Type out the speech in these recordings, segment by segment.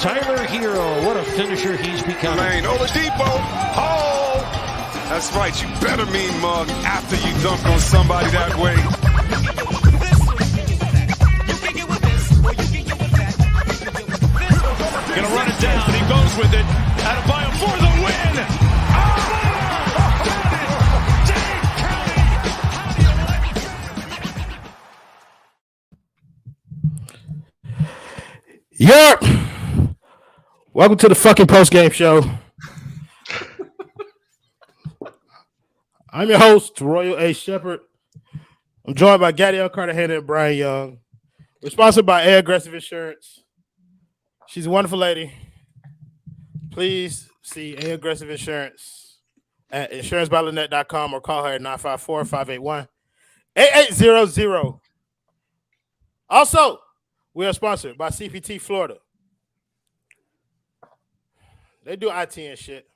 Tyler Herro, what a finisher he's becoming. Lane, Oladipo. Oh, that's right. You better mean mug after you dunk on somebody that way. Gonna run it down. He goes with it. Adebayo for the win. Yup. Welcome to the fucking post-game show. I'm your host, Royal A. Shepherd. I'm joined by Gadiel Cartagena and Brian Young. We're sponsored by A Aggressive Insurance. She's a wonderful lady. Please see A Aggressive Insurance at insurancebylinet.com or call her at 954-581-8800. Also, we are sponsored by CPT Florida. They do IT and shit.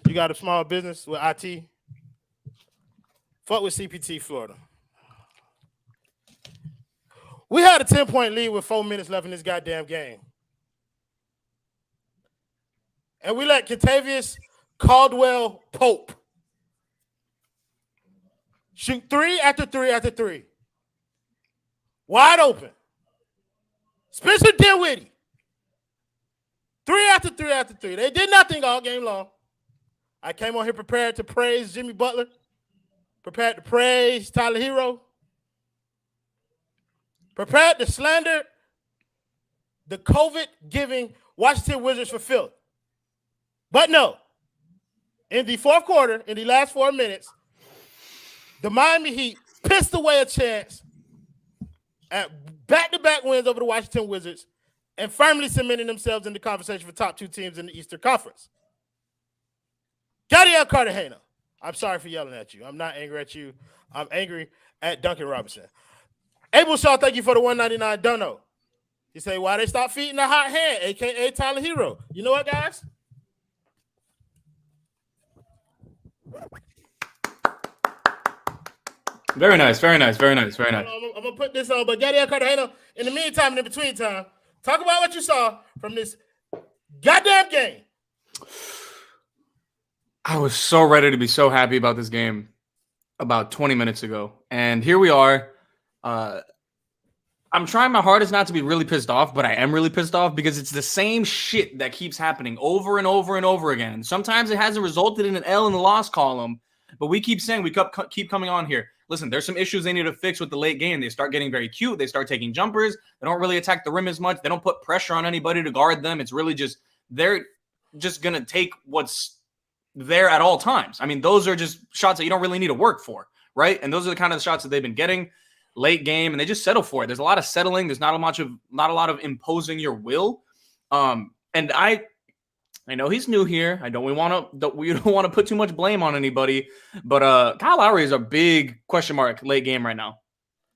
You got a small business with IT? Fuck with CPT Florida. We had a 10-point lead with 4 minutes left in this goddamn game. And we let Kentavious Caldwell Pope shoot 3 after 3 after 3. Wide open. Spencer Dinwiddie. 3 after 3 after 3. They did nothing all game long. I came on here prepared to praise Jimmy Butler. Prepared to praise Tyler Herro. Prepared to slander the COVID-giving Washington Wizards for filth. But no. In the fourth quarter, in the last 4 minutes, the Miami Heat pissed away a chance at back-to-back wins over the Washington Wizards and firmly cementing themselves in the conversation for top 2 teams in the Eastern Conference. Gadiel Cartagena, I'm sorry for yelling at you. I'm not angry at you. I'm angry at Duncan Robinson. Abel Shaw, thank you for the $1.99 dono. You say, why they stop feeding the hot hand, a.k.a. Tyler Herro? You know what, guys? Very nice, very nice, very nice, very nice. I'm going to put this on, but Gadiel Cartagena, in the meantime and in between time, talk about what you saw from this goddamn game. I was so ready to be so happy about this game about 20 minutes ago. And here we are. I'm trying my hardest not to be really pissed off, but I am really pissed off because it's the same shit that keeps happening over and over and over again. Sometimes it hasn't resulted in an L in the loss column, but we keep saying, we keep coming on here. Listen, there's some issues they need to fix with the late game. They start getting very cute. They start taking jumpers. They don't really attack the rim as much. They don't put pressure on anybody to guard them. It's really just, they're just going to take what's there at all times. I mean, those are just shots that you don't really need to work for, right? And those are the kind of shots that they've been getting late game, and they just settle for it. There's a lot of settling. There's not a lot of imposing your will. And I know he's new here. We don't want to put too much blame on anybody, but Kyle Lowry is a big question mark late game right now.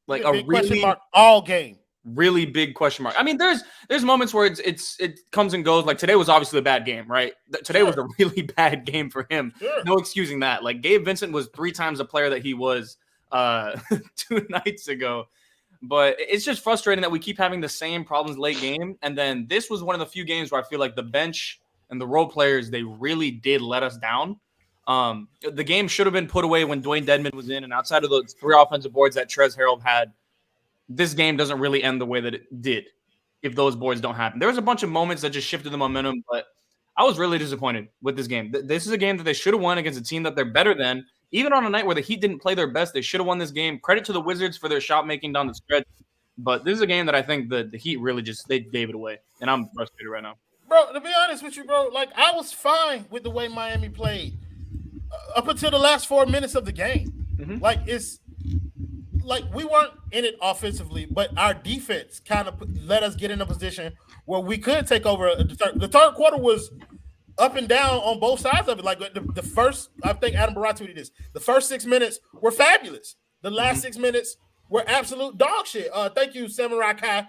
Like a big really question mark all game. Really big question mark. I mean, there's moments where it comes and goes. Like today was obviously a bad game, right? Today was a really bad game for him. Sure. No excusing that. Like Gabe Vincent was 3 times the player that he was 2 nights ago. But it's just frustrating that we keep having the same problems late game. And then this was one of the few games where I feel like the bench and the role players, they really did let us down. The game should have been put away when Dwayne Dedmon was in, and outside of those 3 offensive boards that Trez Harold had, this game doesn't really end the way that it did if those boards don't happen. There was a bunch of moments that just shifted the momentum, but I was really disappointed with this game. This is a game that they should have won against a team that they're better than. Even on a night where the Heat didn't play their best, they should have won this game. Credit to the Wizards for their shot making down the stretch. But this is a game that I think the Heat really they gave it away. And I'm frustrated right now. Bro, to be honest with you, bro, like I was fine with the way Miami played up until the last 4 minutes of the game. Mm-hmm. Like it's like we weren't in it offensively, but our defense kind of let us get in a position where we could take over. The third quarter was up and down on both sides of it. Like the first, I think Adam Barat tweeted this. The first 6 minutes were fabulous. The last 6 minutes were absolute dog shit. Thank you, Samurai Kai,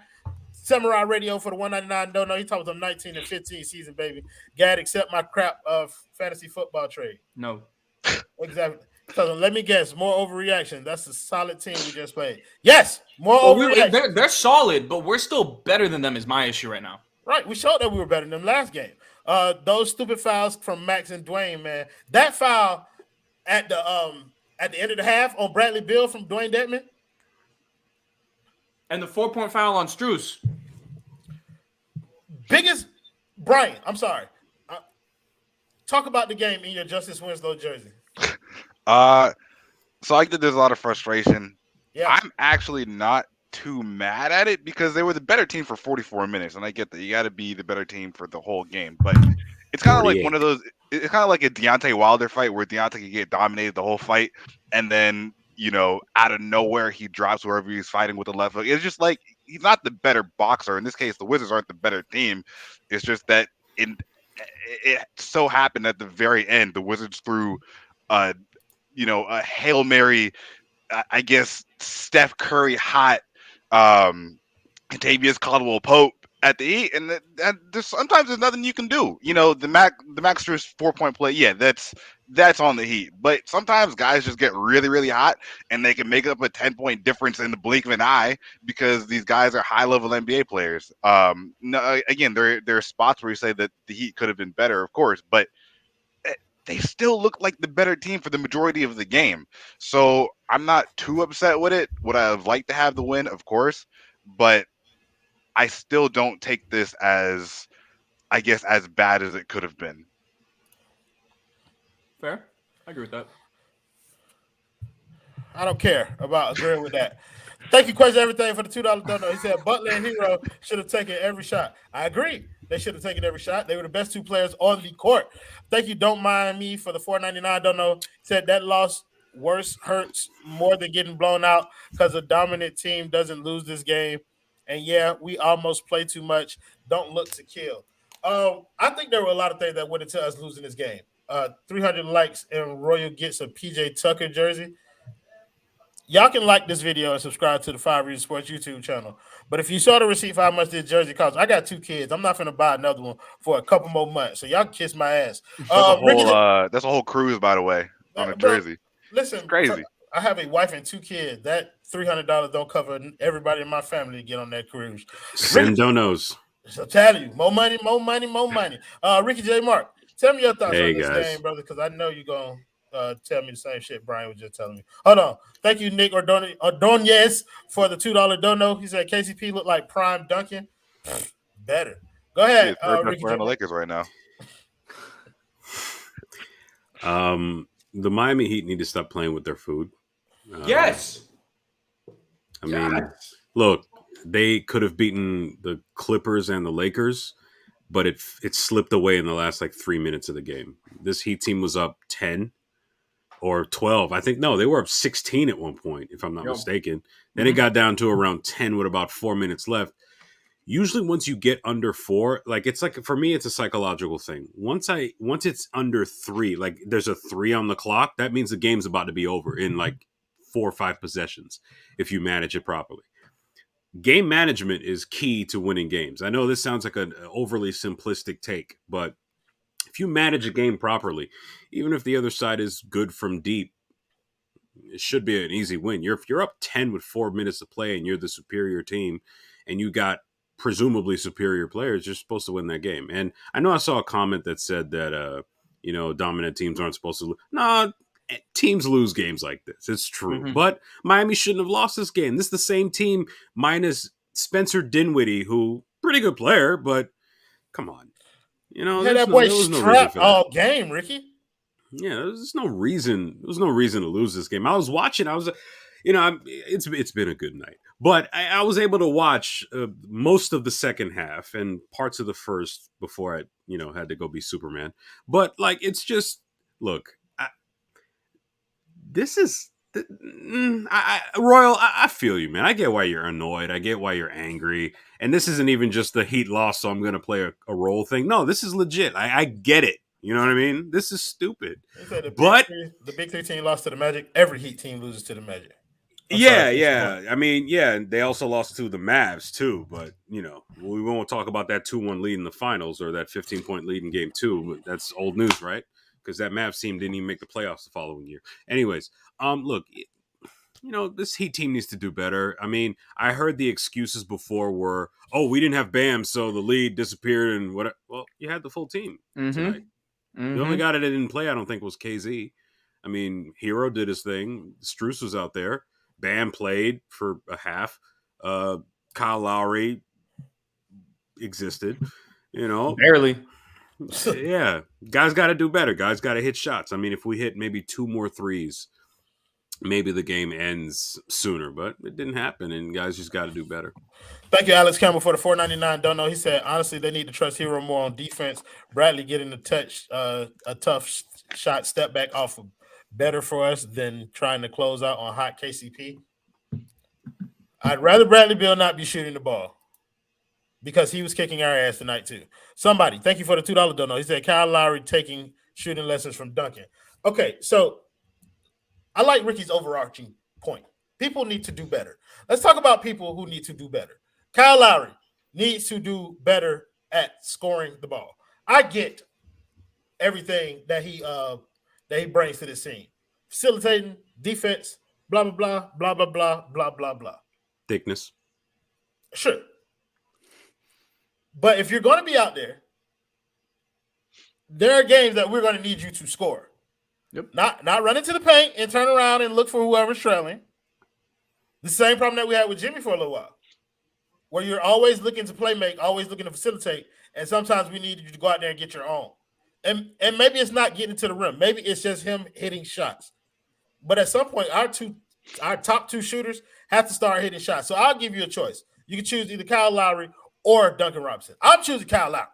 Samurai Radio for the $1.99. Don't know he talks about 19 and 15 season, baby. Gad, accept my crap of fantasy football trade. No. Exactly. So let me guess, more overreaction. That's a solid team we just played. Yes, more Well, overreaction. they're solid, but we're still better than them. Is my issue right now. Right, we showed that we were better than them last game. Those stupid fouls from Max and Dwayne, man. That foul at the end of the half on Bradley Beal from Dwayne Dedman. And the 4-point foul on Strus. Biggest Brian, I'm sorry. Talk about the game in your Justice Winslow jersey. So I think there's a lot of frustration. Yeah. I'm actually not too mad at it because they were the better team for 44 minutes, and I get that you got to be the better team for the whole game. But it's kind of like one of those. It's kind of like a Deontay Wilder fight where Deontay can get dominated the whole fight, and then out of nowhere he drops wherever he's fighting with the left hook. It's just like he's not the better boxer. In this case, the Wizards aren't the better team. It's just that it so happened at the very end the Wizards threw a Hail Mary, I guess Steph Curry hot Contavious Caldwell Pope at the Heat, and sometimes there's nothing you can do. The Max Strus 4-point play, yeah, that's on the Heat. But sometimes guys just get really, really hot, and they can make up a 10-point difference in the blink of an eye because these guys are high-level NBA players. No, again, there are spots where you say that the Heat could have been better, of course, but they still look like the better team for the majority of the game. So I'm not too upset with it. Would I have liked to have the win? Of course. But I still don't take this as, I guess, as bad as it could have been. Fair. I agree with that. I don't care about agreeing with that. Thank you, Question Everything, for the $2 donut. He said Butler and Herro should have taken every shot. I agree. They should have taken every shot. They were the best two players on the court. Thank you, Don't Mind Me, for the $4.99 donut. Said that loss hurts more than getting blown out because a dominant team doesn't lose this game. And yeah, we almost play too much. Don't look to kill. I think there were a lot of things that went into us losing this game. 300 likes and Royal gets a PJ Tucker jersey. Y'all can like this video and subscribe to the 5 Reasons Sports YouTube channel. But if you saw the receipt for how much this jersey costs, I got 2 kids. I'm not going to buy another one for a couple more months. So y'all can kiss my ass. That's a whole cruise, by the way, on a jersey. Listen, it's crazy. I have a wife and 2 kids. That $300 don't cover everybody in my family to get on that cruise. Send donos. So tell you, more money. Ricky J. Mark, tell me your thoughts on this game, brother, because I know you're going to tell me the same shit Brian was just telling me. Hold on. Thank you, Nick Ordonez, for the $2 dono. He said KCP looked like prime Duncan. Better. Go ahead. Ricky J. The Lakers right now. The Miami Heat need to stop playing with their food. Yes. I mean, look, they could have beaten the Clippers and the Lakers, but it slipped away in the last 3 minutes of the game. This Heat team was up 10 or 12. I think, no, they were up 16 at one point, if I'm not mistaken. Then it got down to around 10 with about 4 minutes left. Usually once you get under 4, it's for me, it's a psychological thing. Once it's under 3, there's a 3 on the clock, that means the game's about to be over in 4 or 5 possessions if you manage it properly. Game management is key to winning games. I know this sounds like an overly simplistic take, but if you manage a game properly, even if the other side is good from deep, it should be an easy win. If you're up 10 with 4 minutes to play and you're the superior team and you got presumably superior players, you're supposed to win that game. And I know I saw a comment that said that, dominant teams aren't supposed to lose. No, teams lose games like this. It's true. Mm-hmm. But Miami shouldn't have lost this game. This is the same team minus Spencer Dinwiddie, who pretty good player, but come on. That boy strapped all game, Ricky. Yeah, there's no reason. There was no reason to lose this game. I was watching. It's been a good night, but I was able to watch most of the second half and parts of the first before I, had to go be Superman. But it's just look. Royal, I feel you, man. I get why you're annoyed. I get why you're angry. And this isn't even just the Heat loss, so I'm going to play a role thing. No, this is legit. I get it. You know what I mean? This is stupid. The Big Three team lost to the Magic. Every Heat team loses to the Magic. Yeah. I mean, they also lost to the Mavs, too. But, we won't talk about that 2-1 lead in the finals or that 15-point lead in Game 2. That's old news, right? because that Mavs team didn't even make the playoffs the following year. Anyways, look, this Heat team needs to do better. I mean, I heard the excuses before were, oh, we didn't have Bam, so the lead disappeared and what. Well, you had the full team tonight. The only guy that didn't play, I don't think, was KZ. I mean, Herro did his thing. Strus was out there. Bam played for a half. Kyle Lowry existed. Barely. Yeah, guys got to do better. Guys got to hit shots. I mean, if we hit maybe 2 more threes, maybe the game ends sooner, but it didn't happen, and guys just got to do better. Thank you, Alex Campbell, for the $4.99. Don't know. He said, honestly, they need to trust Herro more on defense. Bradley getting the touch, a tough shot step back off of better for us than trying to close out on hot KCP. I'd rather Bradley Beal not be shooting the ball because he was kicking our ass tonight too. Somebody, thank you for the $2 dono. He said Kyle Lowry taking shooting lessons from Duncan. Okay, so I like Ricky's overarching point. People need to do better. Let's talk about people who need to do better. Kyle Lowry needs to do better at scoring the ball. I get everything that he brings to this team. Facilitating, defense, blah, blah, blah, blah, blah, blah, blah, blah, blah. Thickness. Sure. But if you're going to be out there are games that we're going to need you to score. Yep. Not run into the paint and turn around and look for whoever's trailing. The same problem that we had with Jimmy for a little while, where you're always looking to play make, always looking to facilitate, and sometimes we need you to go out there and get your own. And maybe it's not getting to the rim. Maybe it's just him hitting shots. But at some point, our top 2 shooters have to start hitting shots. So I'll give you a choice. You can choose either Kyle Lowry or Duncan Robinson. I'm choosing Kyle Lowry.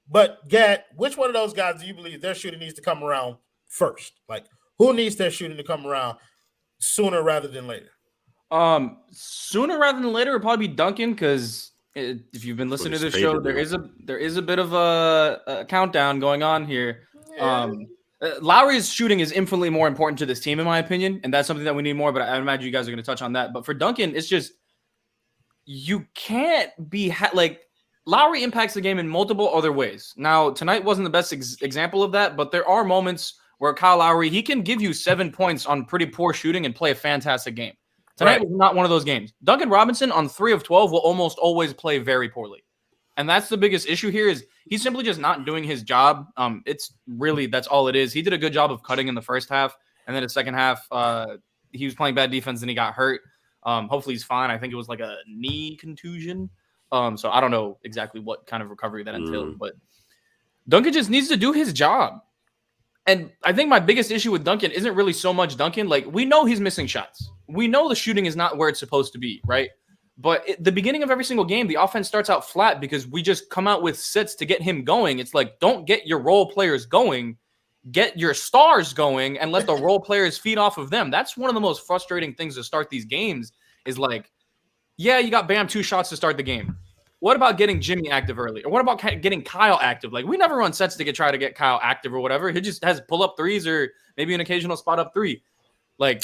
But, Gad, which one of those guys do you believe their shooting needs to come around first? Like, who needs their shooting to come around sooner rather than later? Sooner rather than later would probably be Duncan, because if you've been listening to this show, there is a bit of a countdown going on here. Yeah. Lowry's shooting is infinitely more important to this team, in my opinion, and that's something that we need more. But I imagine you guys are going to touch on that. But for Duncan, it's just you can't be Lowry impacts the game in multiple other ways. Now, tonight wasn't the best example of that, but there are moments where Kyle Lowry, he can give you 7 points on pretty poor shooting and play a fantastic game. Tonight was not one of those games. Duncan Robinson on 3 of 12 will almost always play very poorly. And that's the biggest issue here is he's simply just not doing his job. That's all it is. He did a good job of cutting in the first half. And then the second half, he was playing bad defense and he got hurt. Hopefully he's fine. I think it was like a knee contusion. So I don't know exactly what kind of recovery that entailed, but Duncan just needs to do his job. And I think my biggest issue with Duncan isn't really so much Duncan. Like, we know he's missing shots. We know the shooting is not where it's supposed to be, right? But at the beginning of every single game, the offense starts out flat because we just come out with sets to get him going. It's like, don't get your role players going. Get your stars going and let the role players feed off of them. That's one of the most frustrating things to start these games is like, yeah, you got Bam 2 shots to start the game. What about getting Jimmy active early? Or what about getting Kyle active? Like, we never run sets to try to get Kyle active or whatever. He just has pull-up threes or maybe an occasional spot-up 3. Like,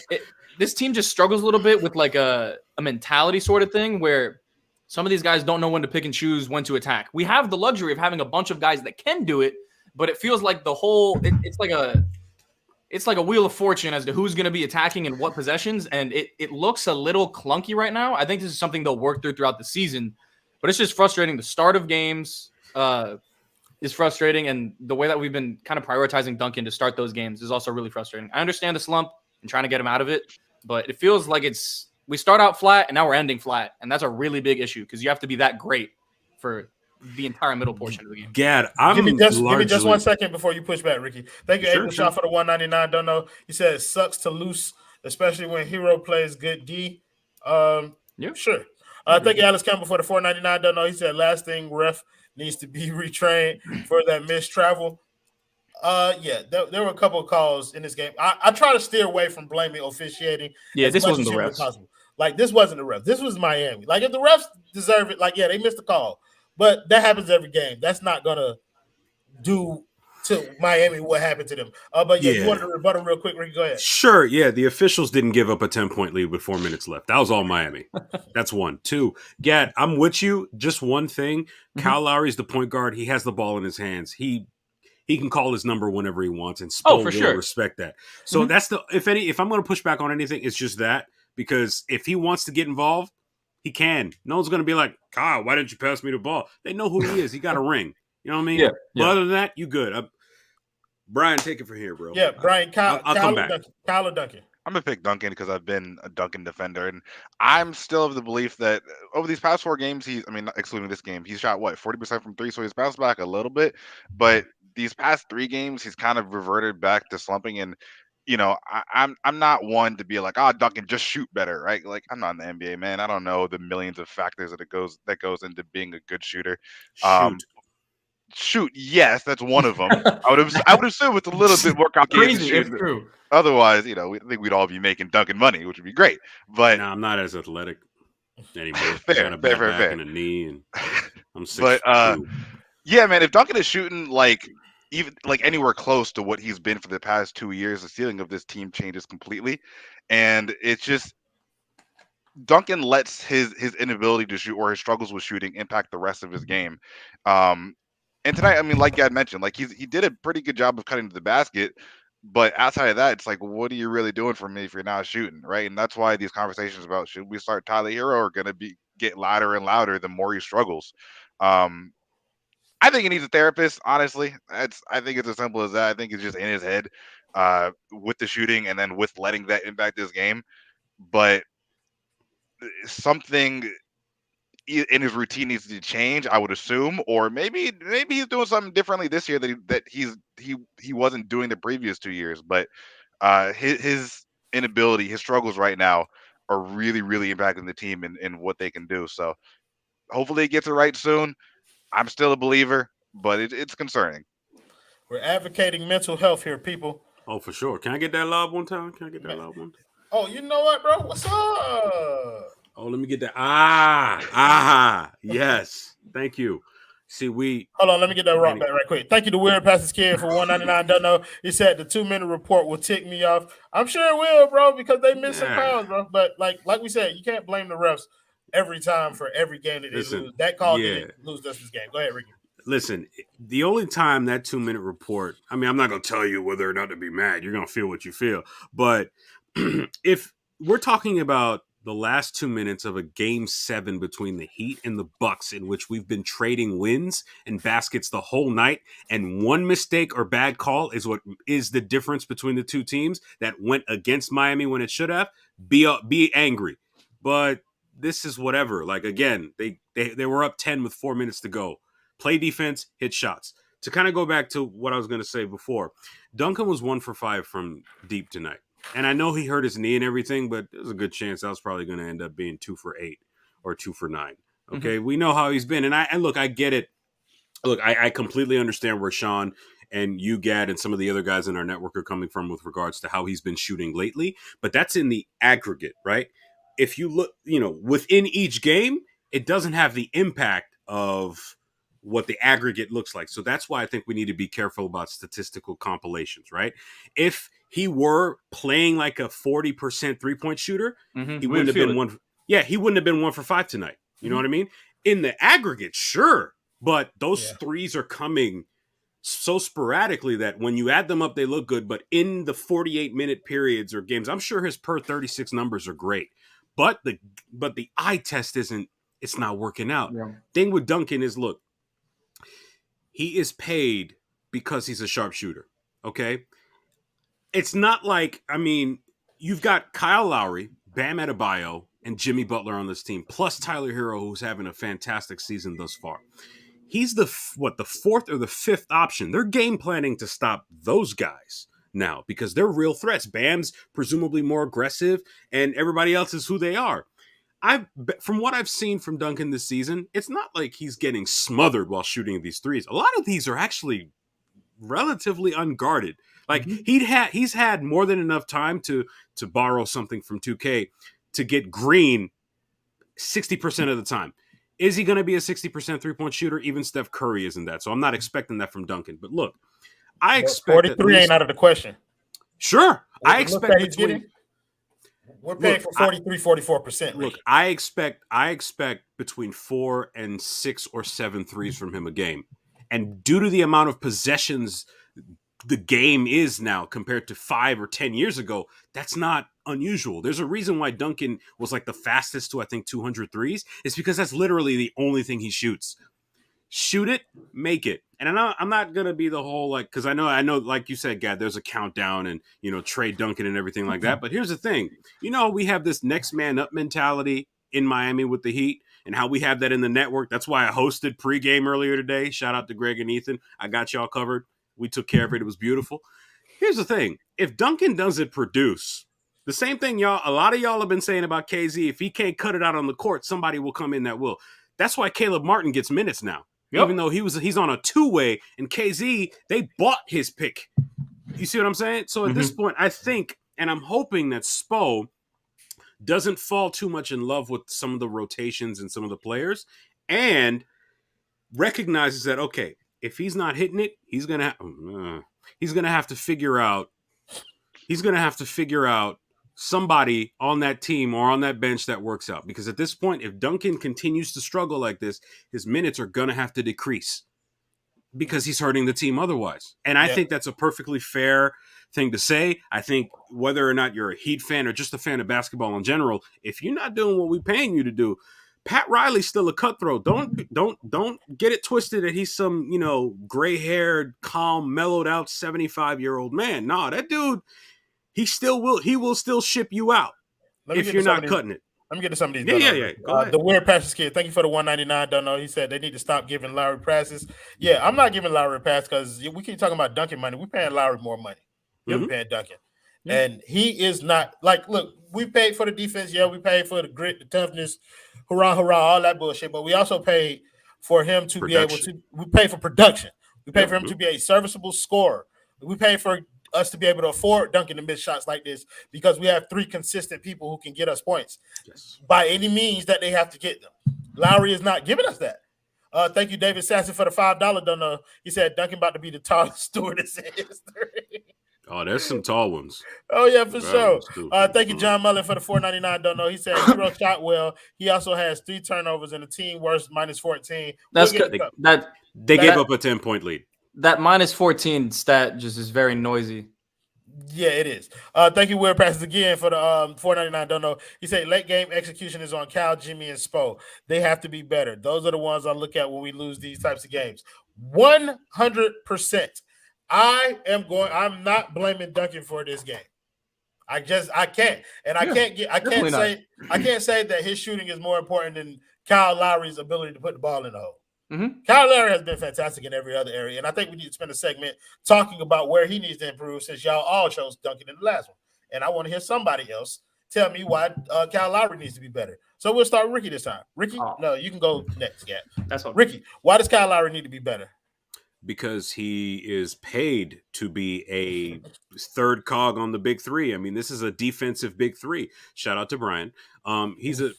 this team just struggles a little bit with, like, a mentality sort of thing where some of these guys don't know when to pick and choose when to attack. We have the luxury of having a bunch of guys that can do it, but it feels like the whole it's like a wheel of fortune as to who's going to be attacking in what possessions, and it looks a little clunky right now. I think this is something they'll work throughout the season. But it's just frustrating. The start of games is frustrating, and the way that we've been kind of prioritizing Duncan to start those games is also really frustrating. I understand the slump and trying to get him out of it, but it feels like we start out flat, and now we're ending flat, and that's a really big issue because you have to be that great for the entire middle portion of the game. Gad, give me just 1 second before you push back, Ricky. Thank you, April Shot, for the $1.99. Don't know. He said it sucks to lose, especially when Herro plays good D. Yeah, sure. Thank you, Alex Campbell, for the $4.99. Don't know. He said last thing, ref needs to be retrained for that missed travel. There were a couple of calls in this game. I try to steer away from blaming officiating. Yeah, this wasn't the refs. Like, this wasn't the refs. This was Miami. Like, if the refs deserve it, like, yeah, they missed the call. But that happens every game. That's not going to do to Miami what happened to them. You wanted to rebuttal real quick, Ricky? Go ahead. Sure, yeah. The officials didn't give up a 10-point lead with 4 minutes left. That was all Miami. That's 1. 2, Gad, I'm with you. Just one thing. Kyle Lowry's the point guard. He has the ball in his hands. He he can call his number whenever he wants, and Oh, Spo for will sure. respect that. So that's if I'm going to push back on anything, it's just that, because if he wants to get involved, he can. No one's going to be like, Kyle, why didn't you pass me the ball? They know who he is. He got a ring. You know what I mean? Yeah. But other than that, you good. Brian, take it from here, bro. Yeah, Brian, I'll come back. Kyle or Duncan? I'm gonna pick Duncan because I've been a Duncan defender, and I'm still of the belief that over these past 4 games, excluding this game, he's shot 40% from 3, so he's bounced back a little bit. But these past 3 games, he's kind of reverted back to slumping, and I'm not one to be like, Duncan, just shoot better, right? Like, I'm not in the NBA, man. I don't know the millions of factors that goes into being a good shooter. Shoot, yes, that's one of them. I would assume it's a little bit more complicated. Crazy, it's true. Otherwise, I think we'd all be making Duncan money, which would be great. But no, I'm not as athletic anymore. fair, I got a bad fair, back fair. and a knee, and I'm 6'2". But yeah, man, if Duncan is shooting even anywhere close to what he's been for the past 2 years, the ceiling of this team changes completely, and it's just Duncan lets his inability to shoot or his struggles with shooting impact the rest of his game. And tonight, I mean, like Gad mentioned, he did a pretty good job of cutting to the basket, but outside of that, it's like, what are you really doing for me if you're not shooting, right? And that's why these conversations about should we start Tyler Herro are going to get louder and louder the more he struggles. I think he needs a therapist. Honestly, I think it's as simple as that. I think it's just in his head with the shooting and then with letting that impact his game. But something in his routine needs to change, I would assume, or maybe he's doing something differently this year that he wasn't doing the previous 2 years. But his inability, his struggles right now are really, really impacting the team in what they can do. So hopefully he gets it right soon. I'm still a believer, but it's concerning. We're advocating mental health here, people. Oh, for sure. Can I get that lob one time? Oh, you know what, bro? What's up? Oh, let me get that. Yes. Thank you. See, hold on, let me get that rock back right quick. Thank you to Weird Passes Kid for $1.99. Don't know. He said the 2-minute report will tick me off. I'm sure it will, bro, because they miss some calls, bro. But like we said, you can't blame the refs every time for every game that they lose. That call didn't lose us this game. Go ahead, Ricky. Listen, the only time that 2-minute report, I mean, I'm not going to tell you whether or not to be mad. You're going to feel what you feel. But if we're talking about the last 2 minutes of a game 7 between the Heat and the Bucks, in which we've been trading wins and baskets the whole night, and one mistake or bad call is what is the difference between the two teams that went against Miami when it should have, be angry. But this is whatever. Like, again, they were up 10 with 4 minutes to go. Play defense, hit shots. To kind of go back to what I was going to say before, Duncan was 1 for 5 from deep tonight. And I know he hurt his knee and everything, but there's a good chance that was probably going to end up being 2 for 8 or 2 for 9. Okay, we know how he's been. And look, I get it. Look, I completely understand where Sean and you, Gad, and some of the other guys in our network are coming from with regards to how he's been shooting lately. But that's in the aggregate, right? If you look, within each game, it doesn't have the impact of what the aggregate looks like. So that's why I think we need to be careful about statistical compilations, right? If he were playing like a 40% 3-point shooter, he wouldn't have been one. Yeah, he wouldn't have been 1 for 5 tonight. You know what I mean? In the aggregate, sure. But those threes are coming so sporadically that when you add them up, they look good. But in the 48-minute periods or games, I'm sure his per 36 numbers are great. But the eye test it's not working out. Yeah. Thing with Duncan is, look, he is paid because he's a sharpshooter, okay? It's not like, I mean, you've got Kyle Lowry, Bam Adebayo, and Jimmy Butler on this team, plus Tyler Herro, who's having a fantastic season thus far. He's the 4th or the 5th option. They're game planning to stop those guys now because they're real threats. Bam's presumably more aggressive, and everybody else is who they are. From what I've seen from Duncan this season, it's not like he's getting smothered while shooting these threes. A lot of these are actually relatively unguarded. Like he's had more than enough time to borrow something from 2K to get green 60% of the time. Is he going to be a 60% 3-point shooter? Even Steph Curry isn't that. So I'm not expecting that from Duncan. But look, I expect 43 ain't out of the question. Sure. I expect we're paying for 43, 44%. Look, I expect between 4 and 6 or 7 threes from him a game. And due to the amount of possessions the game is now compared to 5 or 10 years ago, that's not unusual. There's a reason why Duncan was like the fastest to, I think, 200 threes. It's because that's literally the only thing he shoots. Shoot it, make it. And I'm not going to be the whole, like, because I know, like you said, Gad, there's a countdown and, trade Duncan and everything like that. But here's the thing. We have this next man up mentality in Miami with the Heat and how we have that in the network. That's why I hosted pregame earlier today. Shout out to Greg and Ethan. I got y'all covered. We took care of it. It was beautiful. Here's the thing. If Duncan doesn't produce, the same thing a lot of y'all have been saying about KZ, if he can't cut it out on the court, somebody will come in that will. That's why Caleb Martin gets minutes now. Yep. Even though he's on a two-way, and KZ, they bought his pick. You see what I'm saying? So at this point, I think, and I'm hoping that Spo doesn't fall too much in love with some of the rotations and some of the players, and recognizes that, okay, if he's not hitting it, he's gonna have to figure out somebody on that team or on that bench that works out. Because at this point, if Duncan continues to struggle like this, his minutes are going to have to decrease because he's hurting the team otherwise. And I think that's a perfectly fair thing to say. I think whether or not you're a Heat fan or just a fan of basketball in general, if you're not doing what we're paying you to do, Pat Riley's still a cutthroat. Don't get it twisted that he's some, gray-haired, calm, mellowed out 75-year-old man. No, that dude, he will still ship you out if you're not cutting it. Let me get to some of these. Yeah. Go ahead. The Weird Passes Kid, thank you for the $1.99. Don't know. He said they need to stop giving Lowry passes. Yeah, I'm not giving Lowry a pass because we keep talking about Duncan money. We're paying Lowry more money. We're paying Duncan. Yeah. And he is not like, look, we paid for the defense. Yeah, we paid for the grit, the toughness, hurrah, all that bullshit. But we also paid for him to be able to, we pay for production. We pay for him to be a serviceable scorer. We pay for us to be able to afford Duncan to miss shots like this because we have 3 consistent people who can get us points by any means that they have to get them. Lowry is not giving us that. Thank you, David Sasson, for the $5. Don't know. He said Duncan about to be the tallest stewardess in history. Oh, there's some tall ones. Oh, yeah, for sure. Thank you, John Mullen, for the $4.99. Don't know. He said Herro shot well. He also has 3 turnovers and a team worst -14. That's good. They gave up a 10-point lead. That -14 stat just is very noisy. Yeah, it is. Thank you, Weird Passes, again for the $4.99. Don't know. He said late game execution is on Cal, Jimmy, and Spo. They have to be better. Those are the ones I look at when we lose these types of games. 100%. I'm not blaming Duncan for this game. I can't. And I can't say that his shooting is more important than Kyle Lowry's ability to put the ball in the hole. Kyle Lowry has been fantastic in every other area, and I think we need to spend a segment talking about where he needs to improve since y'all all chose Duncan in the last one. And I want to hear somebody else tell me why Kyle Lowry needs to be better. So we'll start with Ricky this time. Ricky, no, you can go next, Gab. That's all. Ricky, why does Kyle Lowry need to be better? Because he is paid to be a third cog on the big 3. I mean, this is a defensive big 3. Shout out to Brian. He's a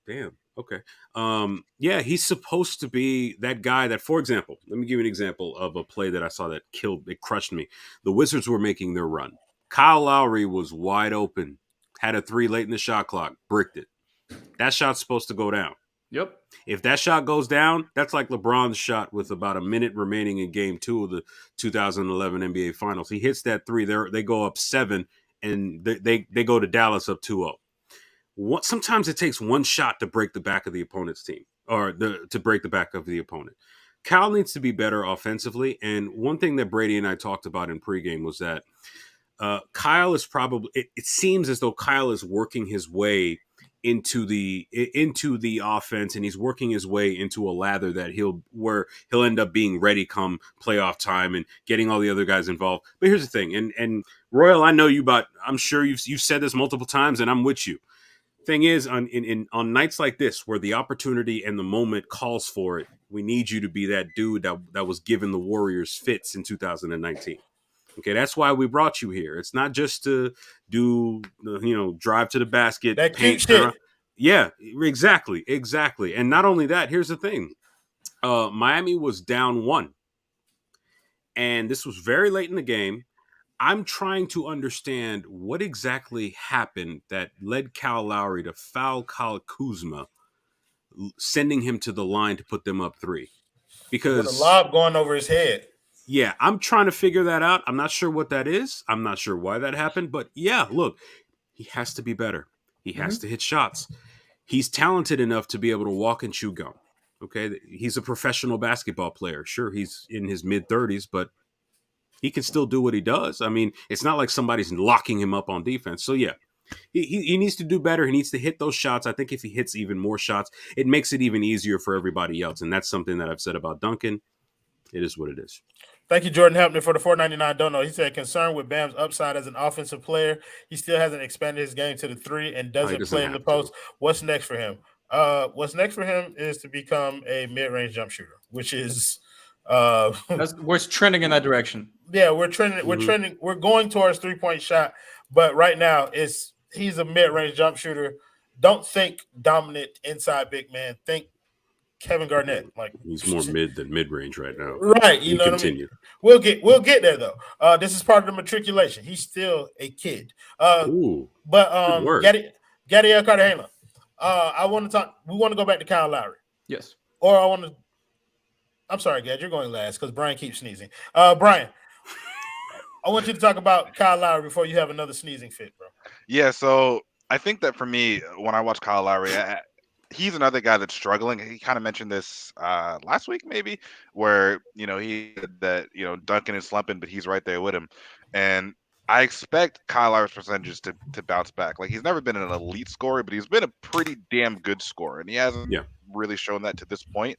damn. Okay. He's supposed to be that guy that, for example, let me give you an example of a play that I saw that crushed me. The Wizards were making their run. Kyle Lowry was wide open, had a 3 late in the shot clock, bricked it. That shot's supposed to go down. Yep. If that shot goes down, that's like LeBron's shot with about a minute remaining in game 2 of the 2011 NBA Finals. He hits that 3, they go up 7, and they go to Dallas up 2-0. Sometimes it takes one shot to break the back of the opponent's team or to break the back of the opponent. Kyle needs to be better offensively. And one thing that Brady and I talked about in pregame was that Kyle is probably, it seems as though Kyle is working his way into the offense, and he's working his way into a lather that he'll end up being ready come playoff time and getting all the other guys involved. But here's the thing, and Royal, I know you I'm sure you've said this multiple times, and I'm with you. Thing is, on nights like this where the opportunity and the moment calls for it, we need you to be that dude that was giving the Warriors fits in 2019. Okay, that's why we brought you here. It's not just to do, drive to the basket, that paint shit. Yeah, exactly. And not only that, here's the thing. Miami was down 1. And this was very late in the game. I'm trying to understand what exactly happened that led Kyle Lowry to foul Kyle Kuzma, sending him to the line to put them up 3. Because with a lob going over his head. Yeah, I'm trying to figure that out. I'm not sure what that is. I'm not sure why that happened. But yeah, look, he has to be better. He has to hit shots. He's talented enough to be able to walk and chew gum. Okay, he's a professional basketball player. Sure, he's in his mid-30s, but he can still do what he does. I mean, it's not like somebody's locking him up on defense. So yeah, he needs to do better. He needs to hit those shots. I think if he hits even more shots, it makes it even easier for everybody else. And that's something that I've said about Duncan. It is what it is. Thank you, Jordan Hampton, for the $4.99 dono. He said, concerned with Bam's upside as an offensive player. He still hasn't expanded his game to the three and doesn't play in the post. What's next for him? What's next for him is to become a mid-range jump shooter, which is we're trending in that direction. Yeah, we're trending. We're trending. We're going towards 3-point shot, but right now he's a mid-range jump shooter. Don't think dominant inside big man. Think Kevin Garnett. Like he's more mid than mid-range right now. Right. You know continue. What I mean? We'll get there though. This is part of the matriculation. He's still a kid. Ooh, but Gadiel Cartagena. I want to talk. We want to go back to Kyle Lowry. Yes. Or I want to. I'm sorry, Gad. You're going last because Brian keeps sneezing. Brian, I want you to talk about Kyle Lowry before you have another sneezing fit, bro. Yeah. So I think that for me, when I watch Kyle Lowry, he's another guy that's struggling. He kind of mentioned this last week, maybe, where he said that Duncan is slumping, but he's right there with him. And I expect Kyle Lowry's percentages to bounce back. Like he's never been an elite scorer, but he's been a pretty damn good scorer, and he hasn't really shown that to this point.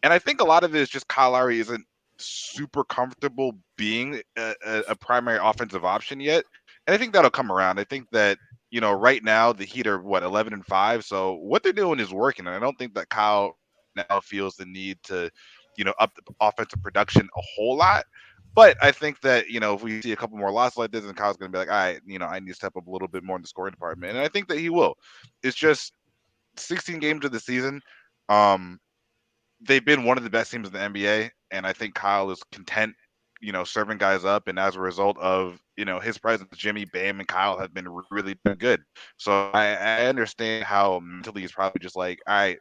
And I think a lot of it is just Kyle Lowry isn't super comfortable being a primary offensive option yet. And I think that'll come around. I think that, right now the Heat are 11-5. So what they're doing is working. And I don't think that Kyle now feels the need to, up the offensive production a whole lot. But I think that, if we see a couple more losses like this, and Kyle's going to be like, all right, I need to step up a little bit more in the scoring department. And I think that he will. It's just 16 games of the season. They've been one of the best teams in the NBA, and I think Kyle is content, serving guys up. And as a result of, his presence, Jimmy, Bam, and Kyle have been really good. So I understand how mentally he's probably just like, all right,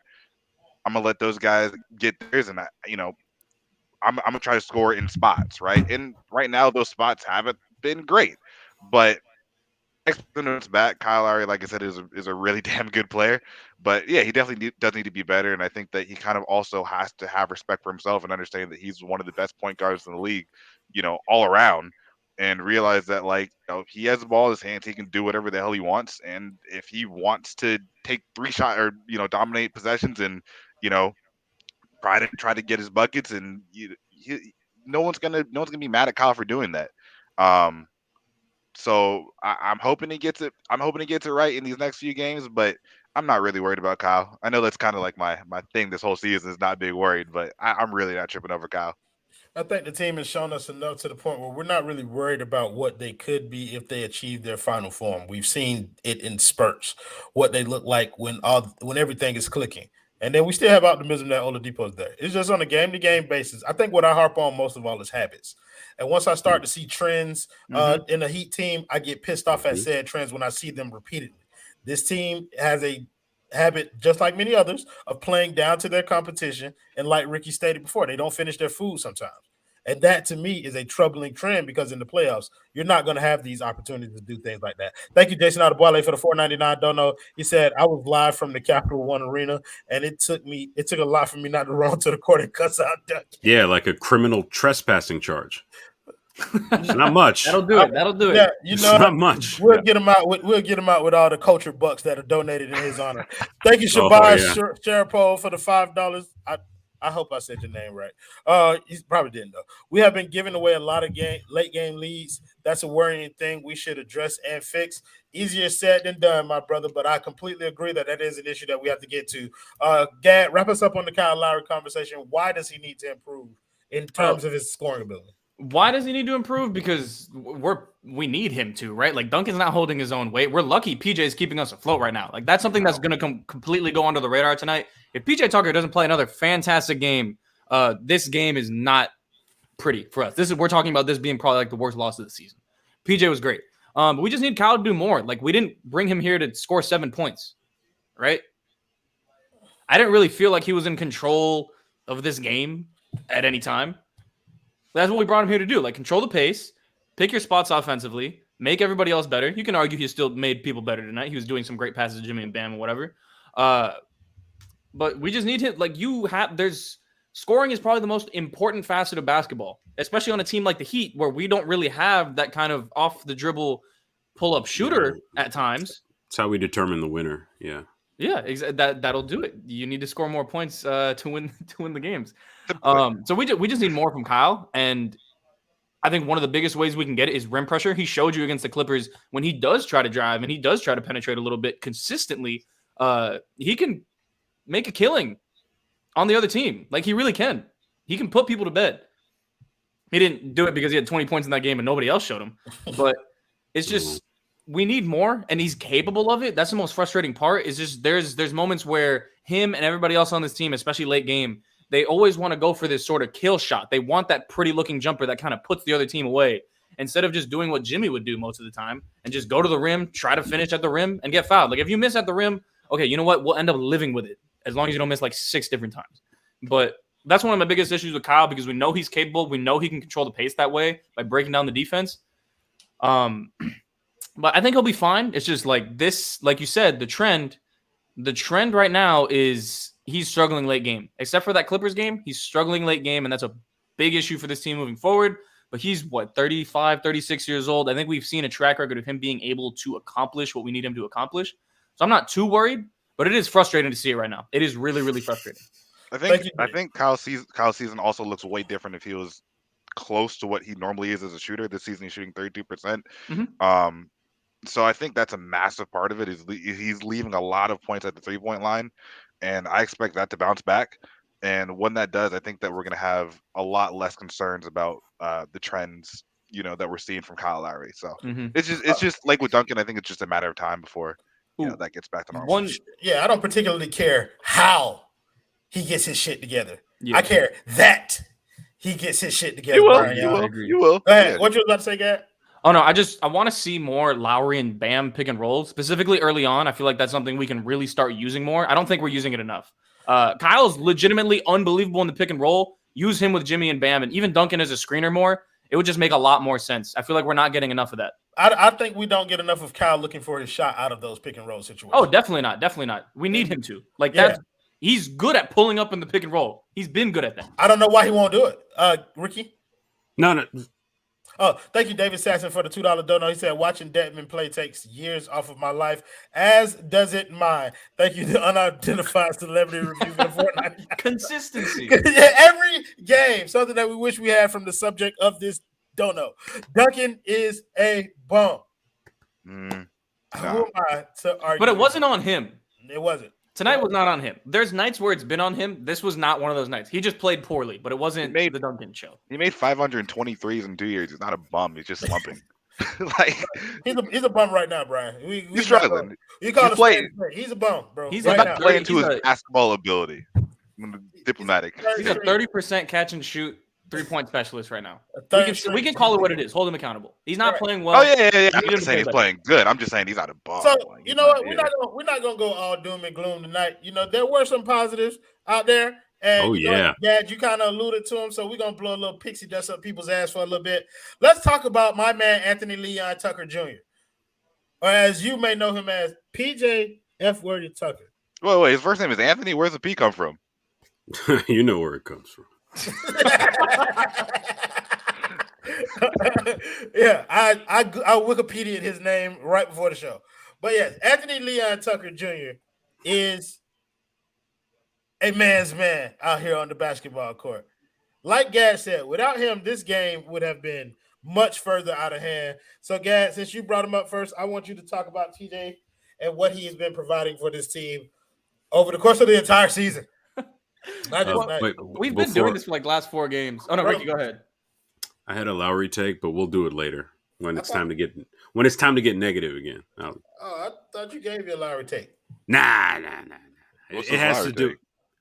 I'm gonna let those guys get theirs, and I'm gonna try to score in spots, right? And right now those spots haven't been great, but it's back. Kyle Lowry, like I said, is a really damn good player. But yeah, he definitely does need to be better. And I think that he kind of also has to have respect for himself and understand that he's one of the best point guards in the league, all around, and realize that he has the ball in his hands, he can do whatever the hell he wants. And if he wants to take 3 shots or dominate possessions and try to get his buckets, and no one's gonna be mad at Kyle for doing that. So I'm hoping he gets it. I'm hoping he gets it right in these next few games, but I'm not really worried about Kyle. I know that's kind of like my thing this whole season is not being worried, but I'm really not tripping over Kyle. I think the team has shown us enough to the point where we're not really worried about what they could be if they achieve their final form. We've seen it in spurts, what they look like when everything is clicking. And then we still have optimism that Oladipo's there. It's just on a game-to-game basis. I think what I harp on most of all is habits. And once I start to see trends in a Heat team, I get pissed off at said trends when I see them repeatedly. This team has a habit, just like many others, of playing down to their competition. And like Ricky stated before, they don't finish their food sometimes. And that, to me, is a troubling trend because in the playoffs, you're not going to have these opportunities to do things like that. Thank you, Jason Adebayo, for the $4.99 dono. He said, I was live from the Capital One Arena, and it took a lot for me not to run to the court and cuss out Duncan. Yeah, like a criminal trespassing charge. Not much. That'll do it. Yeah, not much. We'll get him out. We'll get him out with all the culture bucks that are donated in his honor. Thank you, Shabazz Sharapol, for the $5. I hope I said your name right. He probably didn't, though. We have been giving away a lot of late game leads. That's a worrying thing we should address and fix. Easier said than done, my brother, but I completely agree that is an issue that we have to get to. Gad, wrap us up on the Kyle Lowry conversation. Why does he need to improve in terms of his scoring ability? Why does he need to improve? Because we need him to, right? Like Duncan's not holding his own weight. We're lucky PJ is keeping us afloat right now. Like that's something that's going to completely go under the radar tonight. If PJ Tucker doesn't play another fantastic game, this game is not pretty for us. We're talking about this being probably like the worst loss of the season. PJ was great. But we just need Kyle to do more. Like we didn't bring him here to score 7 points, right? I didn't really feel like he was in control of this game at any time. That's what we brought him here to do. Like, control the pace, pick your spots offensively, make everybody else better. You can argue he still made people better tonight. He was doing some great passes to Jimmy and Bam and whatever. But we just need him. Like, scoring is probably the most important facet of basketball, especially on a team like the Heat, where we don't really have that kind of off the dribble pull up shooter at times. That's how we determine the winner. Yeah. Yeah, that'll do it. You need to score more points to win the games. So we just need more from Kyle, and I think one of the biggest ways we can get it is rim pressure. He showed you against the Clippers when he does try to drive and he does try to penetrate a little bit consistently. He can make a killing on the other team. Like, he really can. He can put people to bed. He didn't do it because he had 20 points in that game and nobody else showed him. But it's just we need more, and he's capable of it. That's the most frustrating part. Is just there's moments where him and everybody else on this team, especially late game, they always want to go for this sort of kill shot. They want that pretty looking jumper that kind of puts the other team away, instead of just doing what Jimmy would do most of the time and just go to the rim, try to finish at the rim, and get fouled. Like, if you miss at the rim, okay, you know what? We'll end up living with it as long as you don't miss like 6 different times. But that's one of my biggest issues with Kyle, because we know he's capable. We know he can control the pace that way by breaking down the defense. But I think he'll be fine. It's just like this, like you said, the trend right now is he's struggling late game. Except for that Clippers game, he's struggling late game, and that's a big issue for this team moving forward. But he's, 35, 36 years old. I think we've seen a track record of him being able to accomplish what we need him to accomplish. So I'm not too worried, but it is frustrating to see it right now. It is really, really frustrating. I think Kyle's season also looks way different if he was close to what he normally is as a shooter. This season he's shooting 32%. Mm-hmm. So I think that's a massive part of it. He's leaving a lot of points at the 3-point line, and I expect that to bounce back. And when that does, I think that we're going to have a lot less concerns about the trends, that we're seeing from Kyle Lowry. So it's just like with Duncan. I think it's just a matter of time before that gets back to normal. I don't particularly care how he gets his shit together. Yeah. I care that he gets his shit together. You will. Go ahead. What you was about to say, Gad? Oh, no, I want to see more Lowry and Bam pick and rolls, specifically early on. I feel like that's something we can really start using more. I don't think we're using it enough. Kyle's legitimately unbelievable in the pick and roll. Use him with Jimmy and Bam, and even Duncan as a screener more. It would just make a lot more sense. I feel like we're not getting enough of that. I think we don't get enough of Kyle looking for his shot out of those pick and roll situations. Oh, definitely not. Definitely not. We need him to. He's good at pulling up in the pick and roll. He's been good at that. I don't know why he won't do it. Ricky? No. Oh, thank you, David Sasson, for the $2 dono. He said, watching Detman play takes years off of my life, as does it mine. Thank you to Unidentified Celebrity Review for the Fortnite. Consistency. Every game, something that we wish we had from the subject of this dono. Duncan is a bum. Who am I to argue? But it wasn't on him. It wasn't. Tonight was not on him. There's nights where it's been on him. This was not one of those nights. He just played poorly, but it wasn't the Duncan show. He made 523s in 2 years. He's not a bum. He's just slumping. He's a bum right now, Brian. He's struggling. You call him he's a bum, bro. He's not playing to his basketball ability. Diplomatic. He's a 30% catch and shoot 3-point specialist right now. We can call it what it is. Hold him accountable. He's not playing well. Oh yeah. I'm not saying he's playing good. I'm just saying he's not a bum. So you know what? We're not gonna go all doom and gloom tonight. There were some positives out there. And Dad, you kind of alluded to him, so we're gonna blow a little pixie dust up people's ass for a little bit. Let's talk about my man Anthony Leon Tucker Jr., or as you may know him as PJ F. Worthy Tucker. Wait, his first name is Anthony. Where's the P come from? You know where it comes from. Yeah, I Wikipedia'd his name right before the show. But yes, Anthony Leon Tucker Jr. is a man's man out here on the basketball court. Like Gad said, without him, this game would have been much further out of hand. So, Gad, since you brought him up first, I want you to talk about TJ and what he has been providing for this team over the course of the entire season. We've been doing this for like the last 4 games. Oh no, Ricky, go ahead. I had a Lowry take, but we'll do it later when it's time to get negative again. I thought you gave me a Lowry take. Nah. It has to do.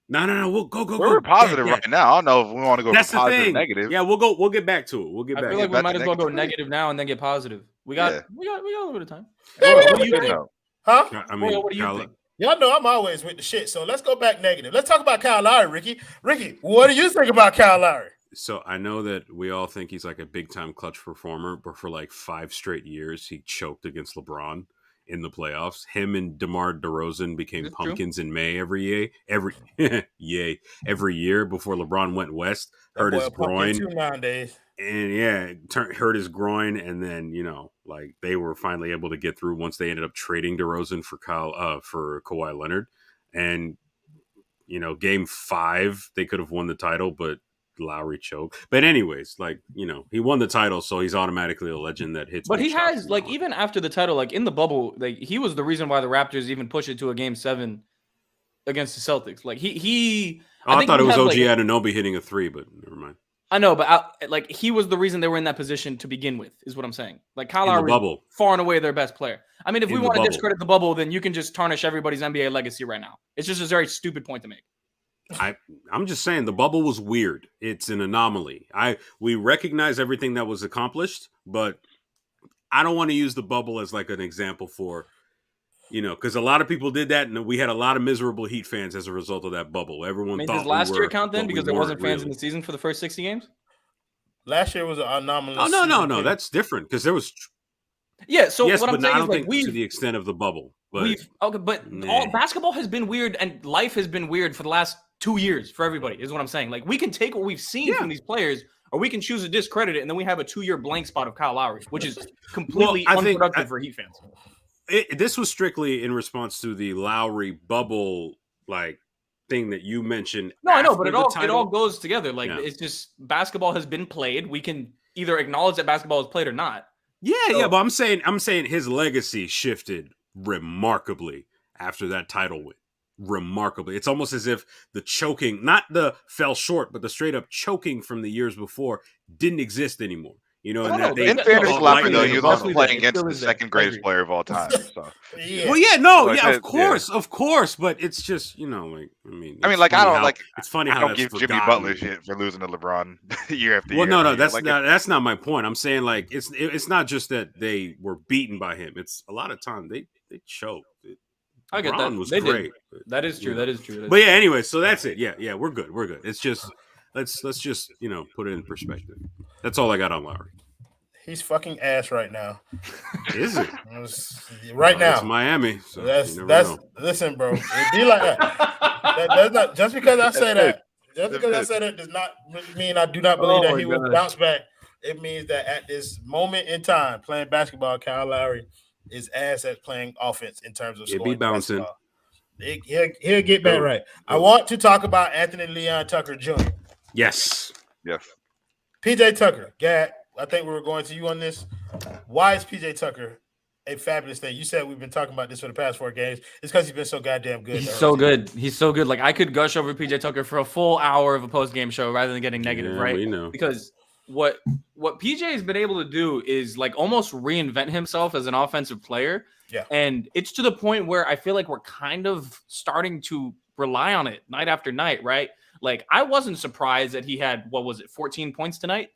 No. We'll go. We're positive right now. I don't know if we want to go That's from positive the thing. to negative. Yeah, we'll get back to it. I feel like we might as well go negative now and then get positive. We got a little bit of time. What do you think? Huh? I mean, what do you think? Y'all know I'm always with the shit, so let's go back negative. Let's talk about Kyle Lowry, Ricky. Ricky, what do you think about Kyle Lowry? So I know that we all think he's like a big time clutch performer, but for like 5 straight years, he choked against LeBron in the playoffs. Him and DeMar DeRozan became Is it true? pumpkins in May every year before LeBron went west, That hurt boy his a pumpkin groin, too nowadays. and hurt his groin, and then like they were finally able to get through once they ended up trading DeRozan for Kawhi Leonard, and game 5 they could have won the title, but Lowry choked. But anyways, like, he won the title, so he's automatically a legend that hits. But big he shots has, from like, the line. even after the title, like in the bubble, like he was the reason why the Raptors even pushed it to a game 7 against the Celtics. Like he I think thought he it was had, OG like, Anunoby hitting a 3, but never mind. I know, but like he was the reason they were in that position to begin with, is what I'm saying. Like Kyle In the Lowry bubble. is far and away their best player. I mean, if we In the want to bubble. discredit the bubble, then you can just tarnish everybody's NBA legacy right now. It's just a very stupid point to make. I'm just saying the bubble was weird. It's an anomaly. We recognize everything that was accomplished, but I don't want to use the bubble as like an example for, because a lot of people did that, and we had a lot of miserable Heat fans as a result of that bubble. Everyone thought does last we year were, count then but because we there wasn't weren't fans in really. the season for the first 60 games? Last year was an anomalous. Oh no, season. that's different because there was. Yeah, so Yes, what I'm but saying I is don't like think to the extent of the bubble. But all basketball has been weird and life has been weird for the last 2 years for everybody, is what I'm saying. Like we can take what we've seen from these players, or we can choose to discredit it, and then we have a 2-year blank spot of Kyle Lowry, which is completely unproductive for Heat fans. This was strictly in response to the Lowry bubble thing that you mentioned. No, I know, but it all title. goes together. Like it's just basketball has been played. We can either acknowledge that basketball is played or not. Yeah, but I'm saying his legacy shifted remarkably after that title win. Remarkably. It's almost as if the choking, not the fell short, but the straight up choking from the years before didn't exist anymore. In fairness to Lowry, though, he was also playing against the second greatest player of all time. So. Of course, but it's just I don't it's funny I how don't that's give Jimmy forgotten. Butler shit for losing to LeBron year after year. Well, no, that's not my point. I'm saying it's not just that they were beaten by him. It's a lot of time they choked. I get that. Was they great. Did. That is true. That is true. But yeah, anyway, so that's it. Yeah, we're good. It's just let's just put it in perspective. That's all I got on Lowry. He's fucking ass right now. Is it? Right now. It's Miami. So that's listen, bro. It be like that. That's not just because I say that. Just because I say that does not mean I do not believe that he will bounce back. It means that at this moment in time, playing basketball, Kyle Lowry is ass at playing offense in terms of scoring. Be bouncing. He'll get back right. I want to talk about Anthony Leon Tucker Jr. Yes. PJ Tucker, Gad, I think we were going to you on this. Why is PJ Tucker a fabulous thing? You said we've been talking about this for the past 4 games. It's because he's been so goddamn good. He's so good. He's so good. Like I could gush over PJ Tucker for a full hour of a post-game show rather than getting negative, right? We know. Because what PJ has been able to do is like almost reinvent himself as an offensive player. Yeah. And it's to the point where I feel like we're kind of starting to rely on it night after night, right? Like I wasn't surprised that he had 14 points tonight.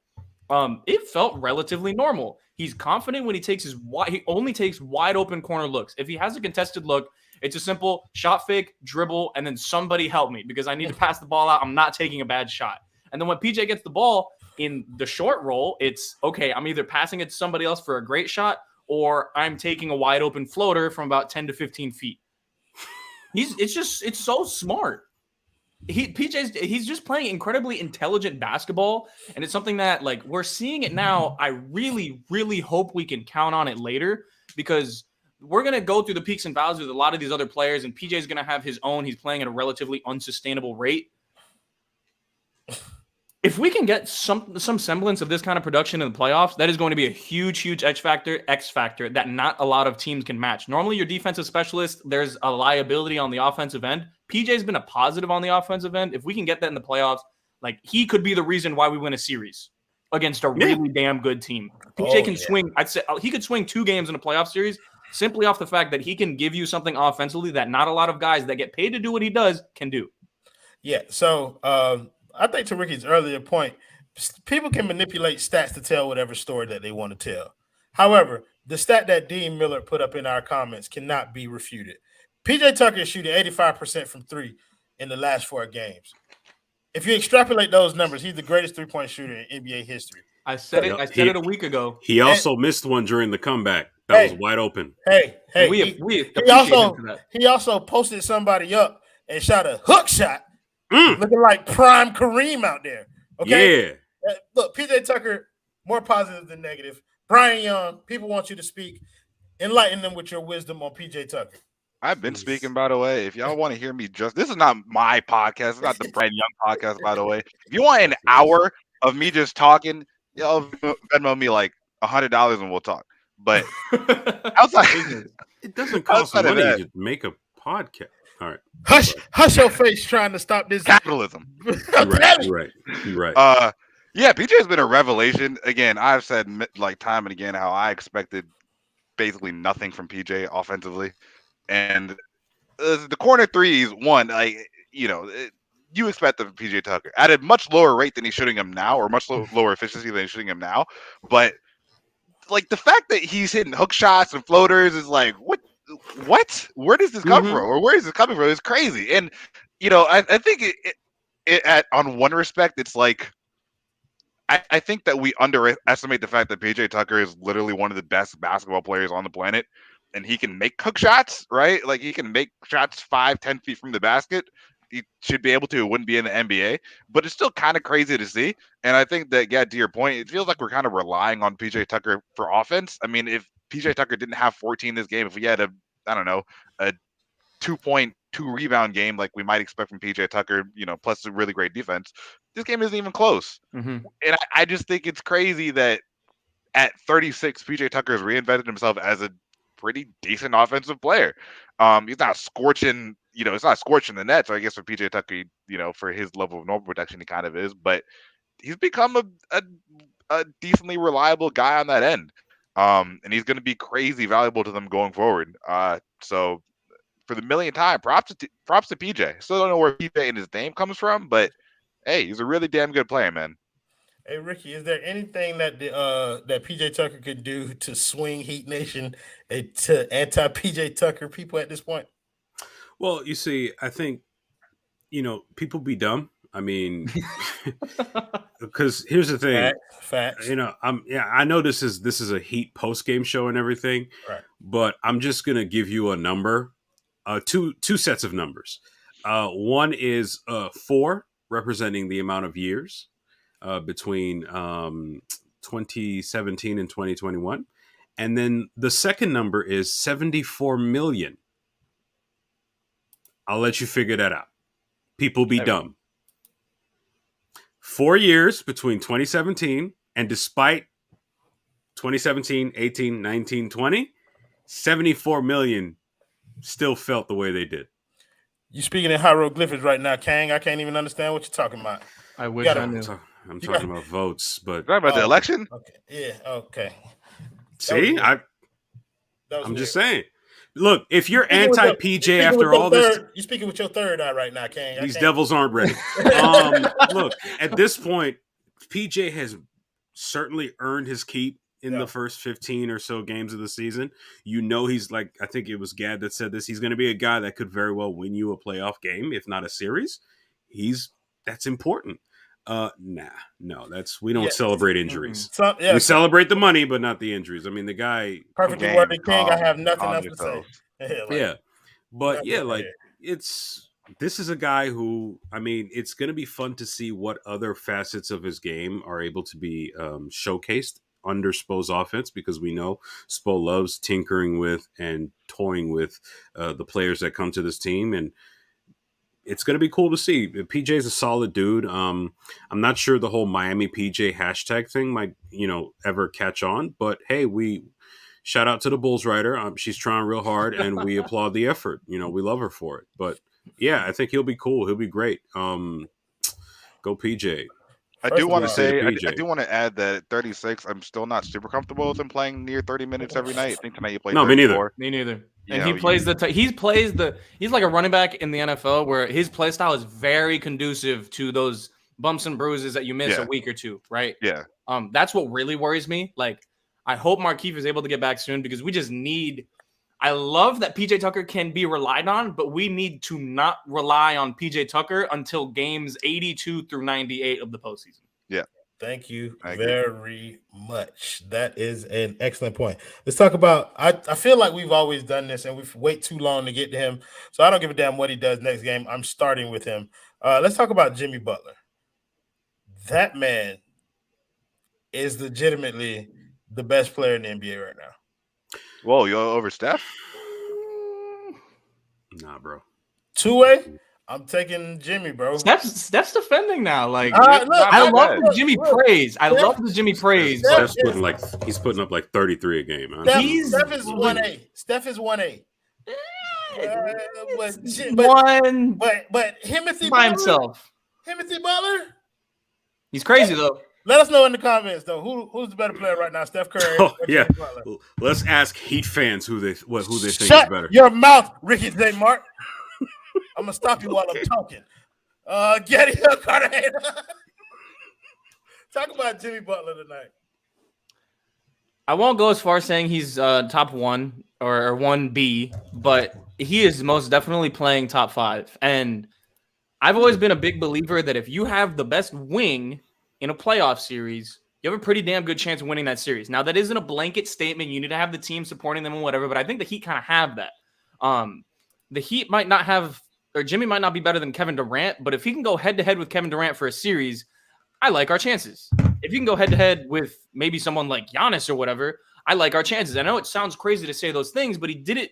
It felt relatively normal. He's confident when he only takes wide open corner looks. If he has a contested look, it's a simple shot fake, dribble, and then somebody help me because I need to pass the ball out. I'm not taking a bad shot. And then when PJ gets the ball in the short roll, it's okay. I'm either passing it to somebody else for a great shot or I'm taking a wide open floater from about 10 to 15 feet. It's so smart. He's just playing incredibly intelligent basketball, and it's something that like we're seeing it now. I really, really hope we can count on it later because we're gonna go through the peaks and valleys with a lot of these other players, and PJ's gonna have his own. He's playing at a relatively unsustainable rate. If we can get some semblance of this kind of production in the playoffs, that is going to be a huge X factor that not a lot of teams can match. Normally, your defensive specialist, there's a liability on the offensive end. PJ's been a positive on the offensive end. If we can get that in the playoffs, like he could be the reason why we win a series against a really damn good team. PJ can swing. I'd say he could swing 2 games in a playoff series simply off the fact that he can give you something offensively that not a lot of guys that get paid to do what he does can do. Yeah. So I think to Ricky's earlier point, people can manipulate stats to tell whatever story that they want to tell. However, the stat that Dean Miller put up in our comments cannot be refuted. PJ Tucker is shooting 85% from 3 in the last 4 games. if you extrapolate those numbers, he's the greatest 3-point shooter in NBA history. I said it a week ago. He also missed one during the comeback. That was wide open. Hey, we appreciate him for that. He also posted somebody up and shot a hook shot, looking like prime Kareem out there. Okay, yeah. Look, PJ Tucker, more positive than negative. Brian Young, people want you to speak. Enlighten them with your wisdom on PJ Tucker. I've been speaking, by the way. If y'all want to hear me this is not my podcast. It's not the Brian Young podcast, by the way. If you want an hour of me just talking, y'all Venmo me like $100 and we'll talk. But outside, it doesn't cost money to make a podcast. All right. Hush your face trying to stop this capitalism. You're right. Yeah, PJ has been a revelation. Again, I've said like time and again how I expected basically nothing from PJ offensively. And the corner threes, you expect them from PJ Tucker at a much lower rate than he's shooting them now, or much lower efficiency than he's shooting them now. But like the fact that he's hitting hook shots and floaters is like, what? Where does this come from, or where is this coming from? It's crazy. And I think it on one respect, it's like I think that we underestimate the fact that PJ Tucker is literally one of the best basketball players on the planet. And he can make hook shots, right? Like he can make shots 5-10 feet from the basket. He should be able to. It wouldn't be in the NBA, but it's still kind of crazy to see. And I think that, to your point, it feels like we're kind of relying on PJ Tucker for offense. I mean, if PJ Tucker didn't have 14 this game, if we had a 2.2 rebound game like we might expect from PJ Tucker, plus a really great defense, this game isn't even close. And I just think it's crazy that at 36, PJ Tucker has reinvented himself as a pretty decent offensive player. He's not scorching, it's not scorching the net. So I guess for PJ Tucker, for his level of normal protection, he kind of is, but he's become a decently reliable guy on that end. And he's going to be crazy valuable to them going forward. So for the millionth time, props to PJ. Still don't know where PJ and his name comes from, but hey, he's a really damn good player, man. Hey Ricky, is there anything that that PJ Tucker could do to swing Heat Nation to anti PJ Tucker people at this point? Well, you see, I think people be dumb. I mean, because here's the thing. Facts. I know this is a Heat post game show and everything, right? But I'm just gonna give you a number, two sets of numbers. One is 4, representing the amount of years between 2017 and 2021. And then the second number is 74 million. I'll let you figure that out. People be dumb. 4 years between 2017 and despite 2017, 18, 19, 20, 74 million still felt the way they did. You speaking in hieroglyphics right now, Kang. I can't even understand what you're talking about. I wish I knew. I'm talking about votes, but about the election. Okay. Yeah. Okay. See, I'm just saying. Look, if you're anti-PJ after all this, you're speaking with your third eye right now, Kang. These devils aren't ready. Look, at this point, PJ has certainly earned his keep in the first 15 or so games of the season. He's like, I think it was Gad that said this. He's going to be a guy that could very well win you a playoff game, if not a series. That's important. No, we don't celebrate injuries. We celebrate the money, but not the injuries. I mean, the guy perfectly worded, King. I have nothing else to say. This is a guy who, I mean, it's going to be fun to see what other facets of his game are able to be showcased under Spo's offense, because we know Spo loves tinkering with and toying with the players that come to this team, and it's going to be cool to see. PJ's a solid dude. I'm not sure the whole Miami PJ hashtag thing might, ever catch on, but hey, we shout out to the Bulls writer. She's trying real hard and we applaud the effort. We love her for it, but yeah, I think he'll be cool. He'll be great. Go PJ. I do want to say, I do want to add that at 36, I'm still not super comfortable with him playing near 30 minutes every night. I think tonight he played 34. Me neither. And he plays he's like a running back in the NFL where his play style is very conducive to those bumps and bruises that you miss a week or two, right? Yeah. That's what really worries me. Like, I hope Markieff is able to get back soon, because we just need. I love that PJ Tucker can be relied on, but we need to not rely on PJ Tucker until games 82 through 98 of the postseason. Yeah. Thank you I agree. very much. That is an excellent point. Let's talk about. I feel like we've always done this, and we've wait too long to get to him. So I don't give a damn what he does next game. I'm starting with him. Let's talk about Jimmy Butler. That man is legitimately the best player in the NBA right now. Whoa, you over Steph? Nah, bro. Two-way, I'm taking Jimmy, bro. Steph's defending now. Like look, I love bad. the Jimmy praise. I love the Jimmy praise. But He's putting up like 33 a game. Huh? Steph is 1A. Steph is 1A. But Timothy by himself. Timothy Butler. He's crazy though. Let us know in the comments though. Who's the better player right now, Steph Curry? Oh yeah. Jimmy Butler? Let's ask Heat fans who they think is Shut better. your mouth, Ricky J. Mark. I'm gonna stop you while I'm talking. Getty Carter. Talk about Jimmy Butler tonight. I won't go as far as saying he's top 1 or 1B, but he is most definitely playing top 5. And I've always been a big believer that if you have the best wing in a playoff series, you have a pretty damn good chance of winning that series. Now, that isn't a blanket statement. You need to have the team supporting them and whatever, but I think the Heat kind of have that. The Heat might not have, or Jimmy might not be better than Kevin Durant, but if he can go head-to-head with Kevin Durant for a series, I like our chances. If you can go head-to-head with maybe someone like Giannis or whatever, I like our chances. I know it sounds crazy to say those things, but he did it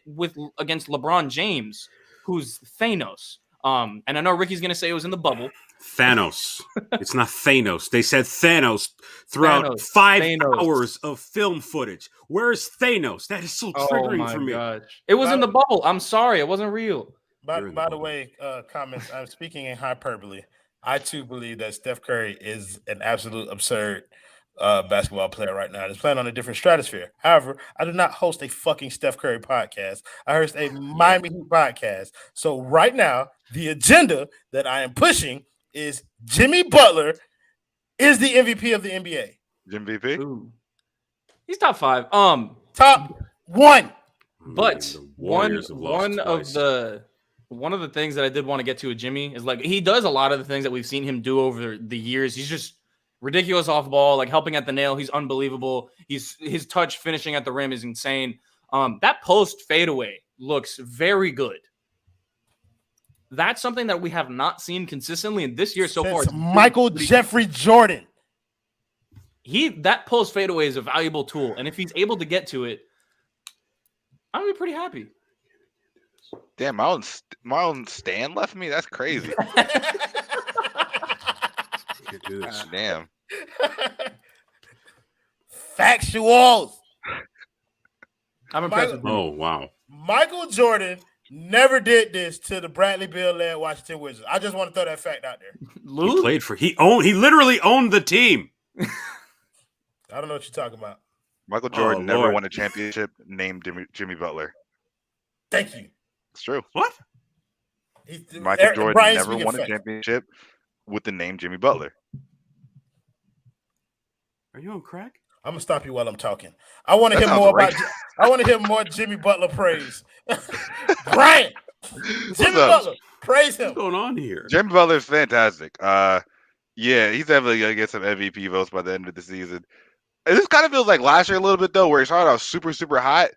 against LeBron James, who's Thanos. And I know Ricky's going to say it was in the bubble. Thanos. It's not Thanos. They said Thanos throughout 5 hours of film footage. Where's Thanos? That is so triggering for me. Gosh. It was in the bubble. I'm sorry. It wasn't real. By the way, comments, I'm speaking in hyperbole. I too believe that Steph Curry is an absolute absurd basketball player right now. He's playing on a different stratosphere. However, I do not host a fucking Steph Curry podcast. I host a Miami Heat podcast. So right now, the agenda that I am pushing is Jimmy Butler is the MVP of the NBA. MVP? Ooh. He's top 5. Top 1. But one of the things that I did want to get to with Jimmy is like he does a lot of the things that we've seen him do over the years. He's just ridiculous off ball, like helping at the nail. He's unbelievable. His touch finishing at the rim is insane. That post fadeaway looks very good. That's something that we have not seen consistently in this year so far. Michael Jeffrey Jordan. That post fadeaway is a valuable tool, and if he's able to get to it, I'm gonna be pretty happy. Damn, my own Stan left me. That's crazy. Damn. Factuals. I'm impressed. Oh wow. Michael Jordan never did this to the Bradley Beal-led Washington Wizards. I just want to throw that fact out there. He played for. He literally owned the team. I don't know what you're talking about. Michael Jordan never won a championship named Jimmy Butler. Thank you. It's true. What? Michael Jordan never won a championship with the name Jimmy Butler. Are you on crack? I'm gonna stop you while I'm talking. I want to hear more about. I want to hear more Jimmy Butler praise. Brian, Jimmy Butler, praise him. What's going on here? Jimmy Butler is fantastic. Yeah, he's definitely gonna get some MVP votes by the end of the season. This kind of feels like last year a little bit though, where he started out super hot,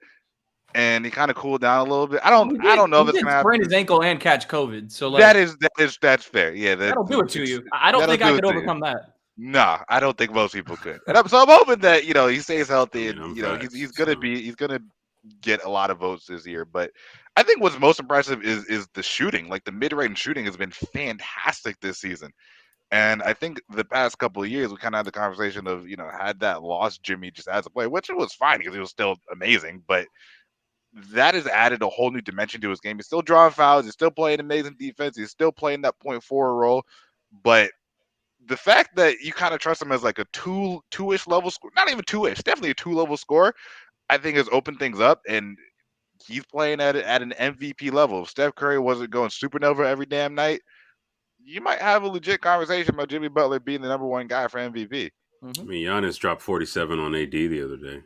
and he kind of cooled down a little bit. I don't know if it's gonna happen. Sprain his ankle and catch COVID, so like that's fair. Yeah, that'll do it to you. I don't think I could overcome that. No, I don't think most people could. And I'm hoping that he stays healthy and he's gonna get a lot of votes this year. But I think what's most impressive is the shooting. Like the mid-range shooting has been fantastic this season. And I think the past couple of years we kind of had the conversation of had that lost Jimmy just as a player, which it was fine because he was still amazing, but that has added a whole new dimension to his game. He's still drawing fouls, he's still playing amazing defense, he's still playing that point forward role, but the fact that you kind of trust him as like a two-ish level score, not even two-ish, definitely a 2-level score, I think has opened things up, and he's playing at an MVP level. If Steph Curry wasn't going supernova every damn night, you might have a legit conversation about Jimmy Butler being the number one guy for MVP. I mean, Giannis dropped 47 on AD the other day.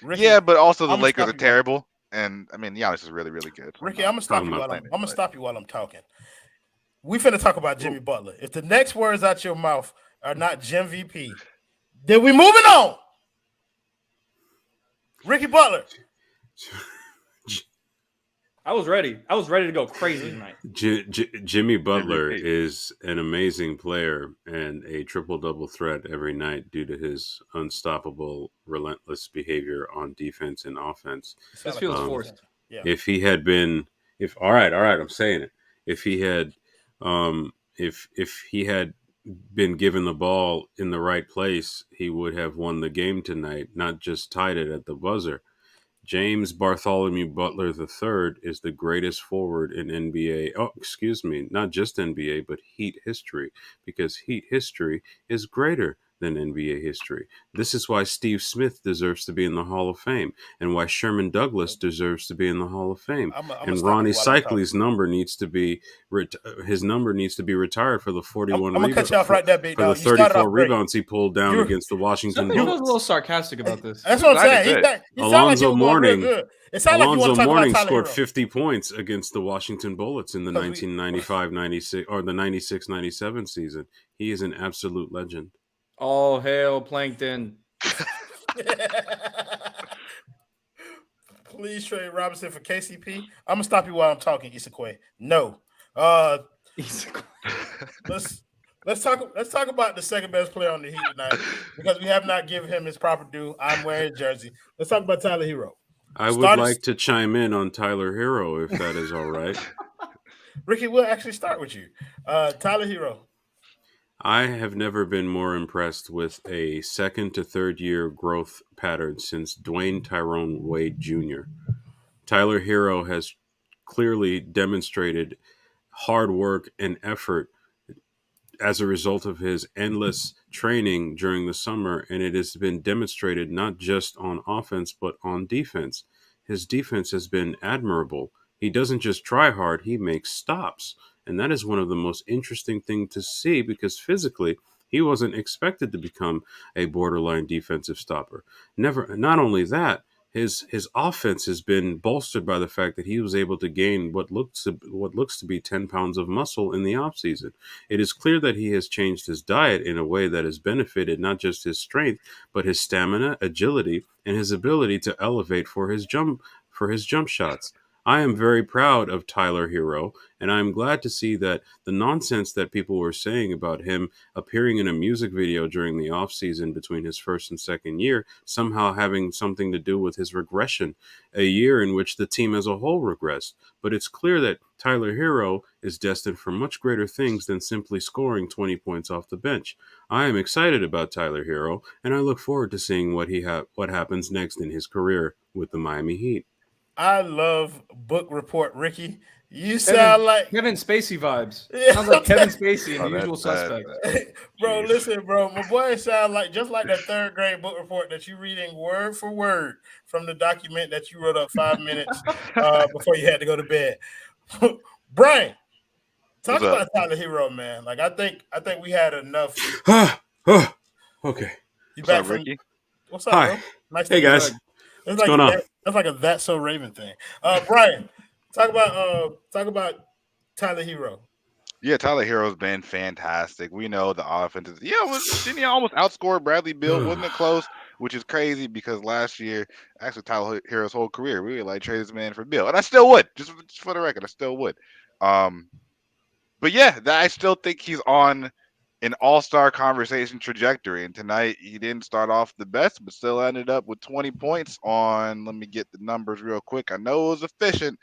Ricky, yeah, but also the Lakers are terrible. And I mean, Giannis is really, really good. So Ricky, I'm talking gonna stop you while I'm talking. We finna talk about Jimmy Butler. If the next words out your mouth are not Jim VP, then we moving on. Ricky Butler. I was ready to go crazy tonight. Jimmy Butler MVP. is an amazing player and a triple-double threat every night due to his unstoppable, relentless behavior on defense and offense. This feels forced. Yeah. If he had been, all right, I'm saying it. If he had, if he had been given the ball in the right place, he would have won the game tonight, not just tied it at the buzzer. James Bartholomew Butler III is the greatest forward in NBA. Oh, excuse me, not just NBA, but Heat history, because Heat history is greater than NBA history. This is why Steve Smith deserves to be in the Hall of Fame, and why Sherman Douglas deserves to be in the Hall of Fame. And Ronnie Cycli's number needs to be his number needs to be retired for the 41. I'm gonna cut you off right there, big for dog. the 34 rebounds he pulled down against the Washington Something feels a Bullets. little sarcastic about this. That's what I'm saying. Alonzo Mourning. It sounds like you want to talk Mourning about Tyler scored Herro. 50 points against the Washington Bullets in the 1995-96 or the 96-97 season. He is an absolute legend. All hail Plankton. Please trade Robinson for KCP. I'm gonna stop you while I'm talking, Isakwe. No. Let's talk about the second best player on the Heat tonight because we have not given him his proper due. I'm wearing his jersey. Let's talk about Tyler Herro. I would like to chime in on Tyler Herro if that is all right. Ricky, we'll actually start with you. Tyler Herro. I have never been more impressed with a second to third year growth pattern since Dwayne Tyrone Wade Jr. Tyler Herro has clearly demonstrated hard work and effort as a result of his endless training during the summer, and it has been demonstrated not just on offense but on defense. His defense has been admirable. He doesn't just try hard, he makes stops. And that is one of the most interesting things to see because physically, he wasn't expected to become a borderline defensive stopper. Not only that, his offense has been bolstered by the fact that he was able to gain what looks to be 10 pounds of muscle in the offseason. It is clear that he has changed his diet in a way that has benefited not just his strength, but his stamina, agility, and his ability to elevate for his jump shots. I am very proud of Tyler Herro, and I'm glad to see that the nonsense that people were saying about him appearing in a music video during the offseason between his first and second year somehow having something to do with his regression, a year in which the team as a whole regressed. But it's clear that Tyler Herro is destined for much greater things than simply scoring 20 points off the bench. I am excited about Tyler Herro, and I look forward to seeing what happens next in his career with the Miami Heat. I love book report, Ricky. You sound like Kevin Spacey vibes. Yeah. Sounds like Kevin Spacey in The Usual Suspect. Bro, listen, bro. My boy sound like just like that third grade book report that you reading word for word from the document that you wrote up 5 minutes before you had to go to bed. Brian, talk about Tyler Herro, man. Like I think we had enough. Okay. You back What's up, Ricky? What's up, Hi. bro? Nice Hey, guys. What's going on? That's like a That's So Raven thing. Brian, talk about Tyler Herro. Yeah, Tyler Herro's been fantastic. We know the offense is didn't he almost outscore Bradley Beal? Wasn't it close? Which is crazy because last year, actually Tyler Herro's whole career, we would like trade this man for Beal. And I still would, just for the record, I still would. But yeah, I still think he's on an all-star conversation trajectory. And tonight he didn't start off the best, but still ended up with 20 points on, let me get the numbers real quick. I know it was efficient.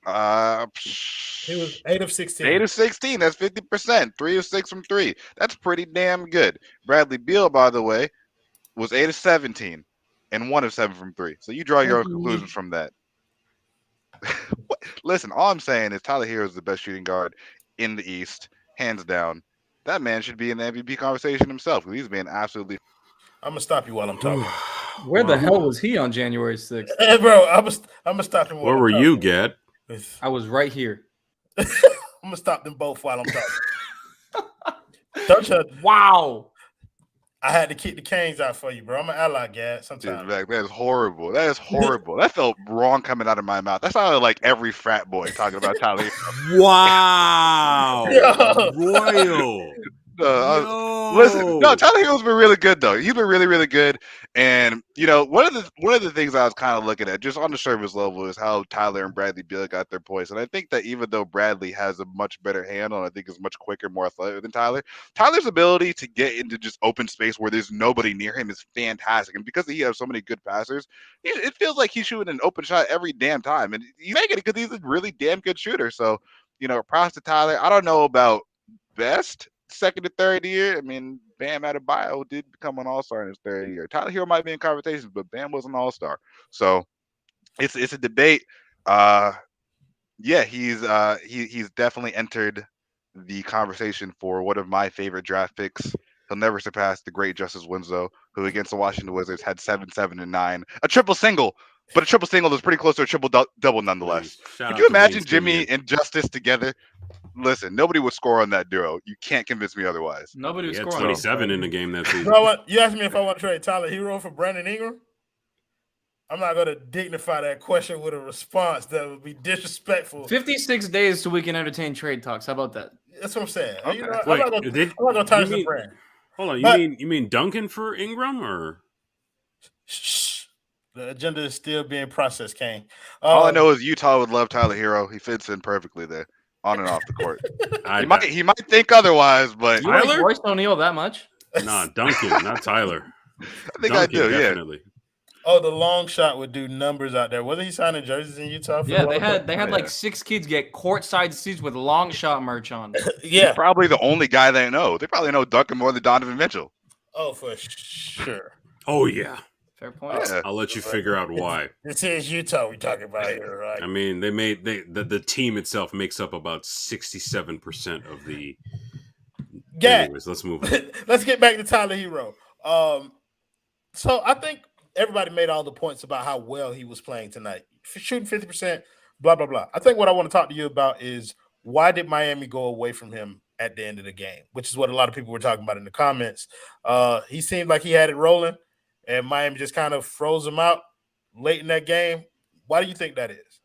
He was 8 of 16. 8 of 16. That's 50%. 3 of 6 from 3. That's pretty damn good. Bradley Beal, by the way, was 8 of 17 and 1 of 7 from 3. So you draw your own conclusions from that. Listen, all I'm saying is Tyler Herro is the best shooting guard in the East, hands down. That man should be in the MVP conversation himself. He's been absolutely. I'm gonna stop you while I'm talking. Where the hell was he on January 6th? Hey, bro, I'm gonna stop him. Where were you, Gad? I was right here. I'm gonna stop them both while I'm talking. Don't you? Wow. I had to kick the Canes out for you, bro. I'm an ally, Gad. Dude, Sometimes. that is horrible. That is horrible. That felt wrong coming out of my mouth. That sounded like every frat boy talking about Tyler. Wow. Yo. Royal. Listen, no, Yo. Tyler Hero's been really good though. He's been really, really good. And one of the things I was kind of looking at just on the service level is how Tyler and Bradley Beal got their points. And I think that even though Bradley has a much better handle, and I think is much quicker, more athletic than Tyler's ability to get into just open space where there's nobody near him is fantastic. And because he has so many good passers, it feels like he's shooting an open shot every damn time. And you make it because he's a really damn good shooter. So, props to Tyler. I don't know about best second to third year. I mean, Bam Adebayo did become an all-star in his third year. Tyler Herro might be in conversations, but Bam was an all-star. So it's a debate. He's definitely entered the conversation for one of my favorite draft picks. He'll never surpass the great Justice Winslow, who against the Washington Wizards had 7, 7, and 9. A triple single, but a triple single is pretty close to a triple double nonetheless. Could you imagine Jimmy and Justice together? Listen, nobody would score on that duo. You can't convince me otherwise. Nobody was scoring. 27 in the game that season. Bro, you asked me if I want to trade Tyler Herro for Brandon Ingram. I'm not going to dignify that question with a response that would be disrespectful. 56 days so we can entertain trade talks. How about that? That's what I'm saying. Okay. I'm not going to tarnish the brand. Hold on, you mean Duncan for Ingram or? Shh. The agenda is still being processed, Kane. All I know is Utah would love Tyler Herro. He fits in perfectly there, on and off the court. He might think otherwise, but you like Royce O'Neal that much? Nah, Duncan, not Tyler. I think Duncan, I do. definitely. Yeah. Oh, the long shot would do numbers out there. Wasn't he signing jerseys in Utah? They had like 6 kids get courtside seats with long shot merch on. Yeah, He's probably the only guy they know. They probably know Duncan more than Donovan Mitchell. Oh, for sure. Oh yeah. Fair point. Yeah. I'll let you figure out why. This is Utah we're talking about here, right? I mean, the team itself makes up about 67% of the. Yeah. Anyways, let's move on. Let's get back to Tyler Herro. So I think everybody made all the points about how well he was playing tonight. Shooting 50%, blah, blah, blah. I think what I want to talk to you about is why did Miami go away from him at the end of the game, which is what a lot of people were talking about in the comments. He seemed like he had it rolling, and Miami just kind of froze him out late in that game. Why do you think that is?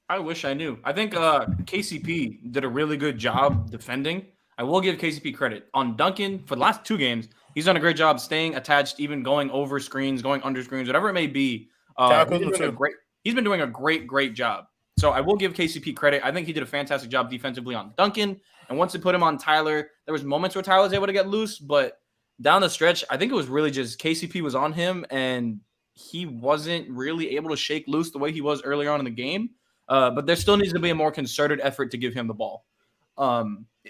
I wish I knew. I think KCP did a really good job defending. I will give KCP credit. On Duncan, for the last 2 games, he's done a great job staying attached, even going over screens, going under screens, whatever it may be. He's been doing a great job. So I will give KCP credit. I think he did a fantastic job defensively on Duncan. And once they put him on Tyler, there was moments where Tyler was able to get loose, but down the stretch, I think it was really just KCP was on him, and he wasn't really able to shake loose the way he was earlier on in the game. But there still needs to be a more concerted effort to give him the ball.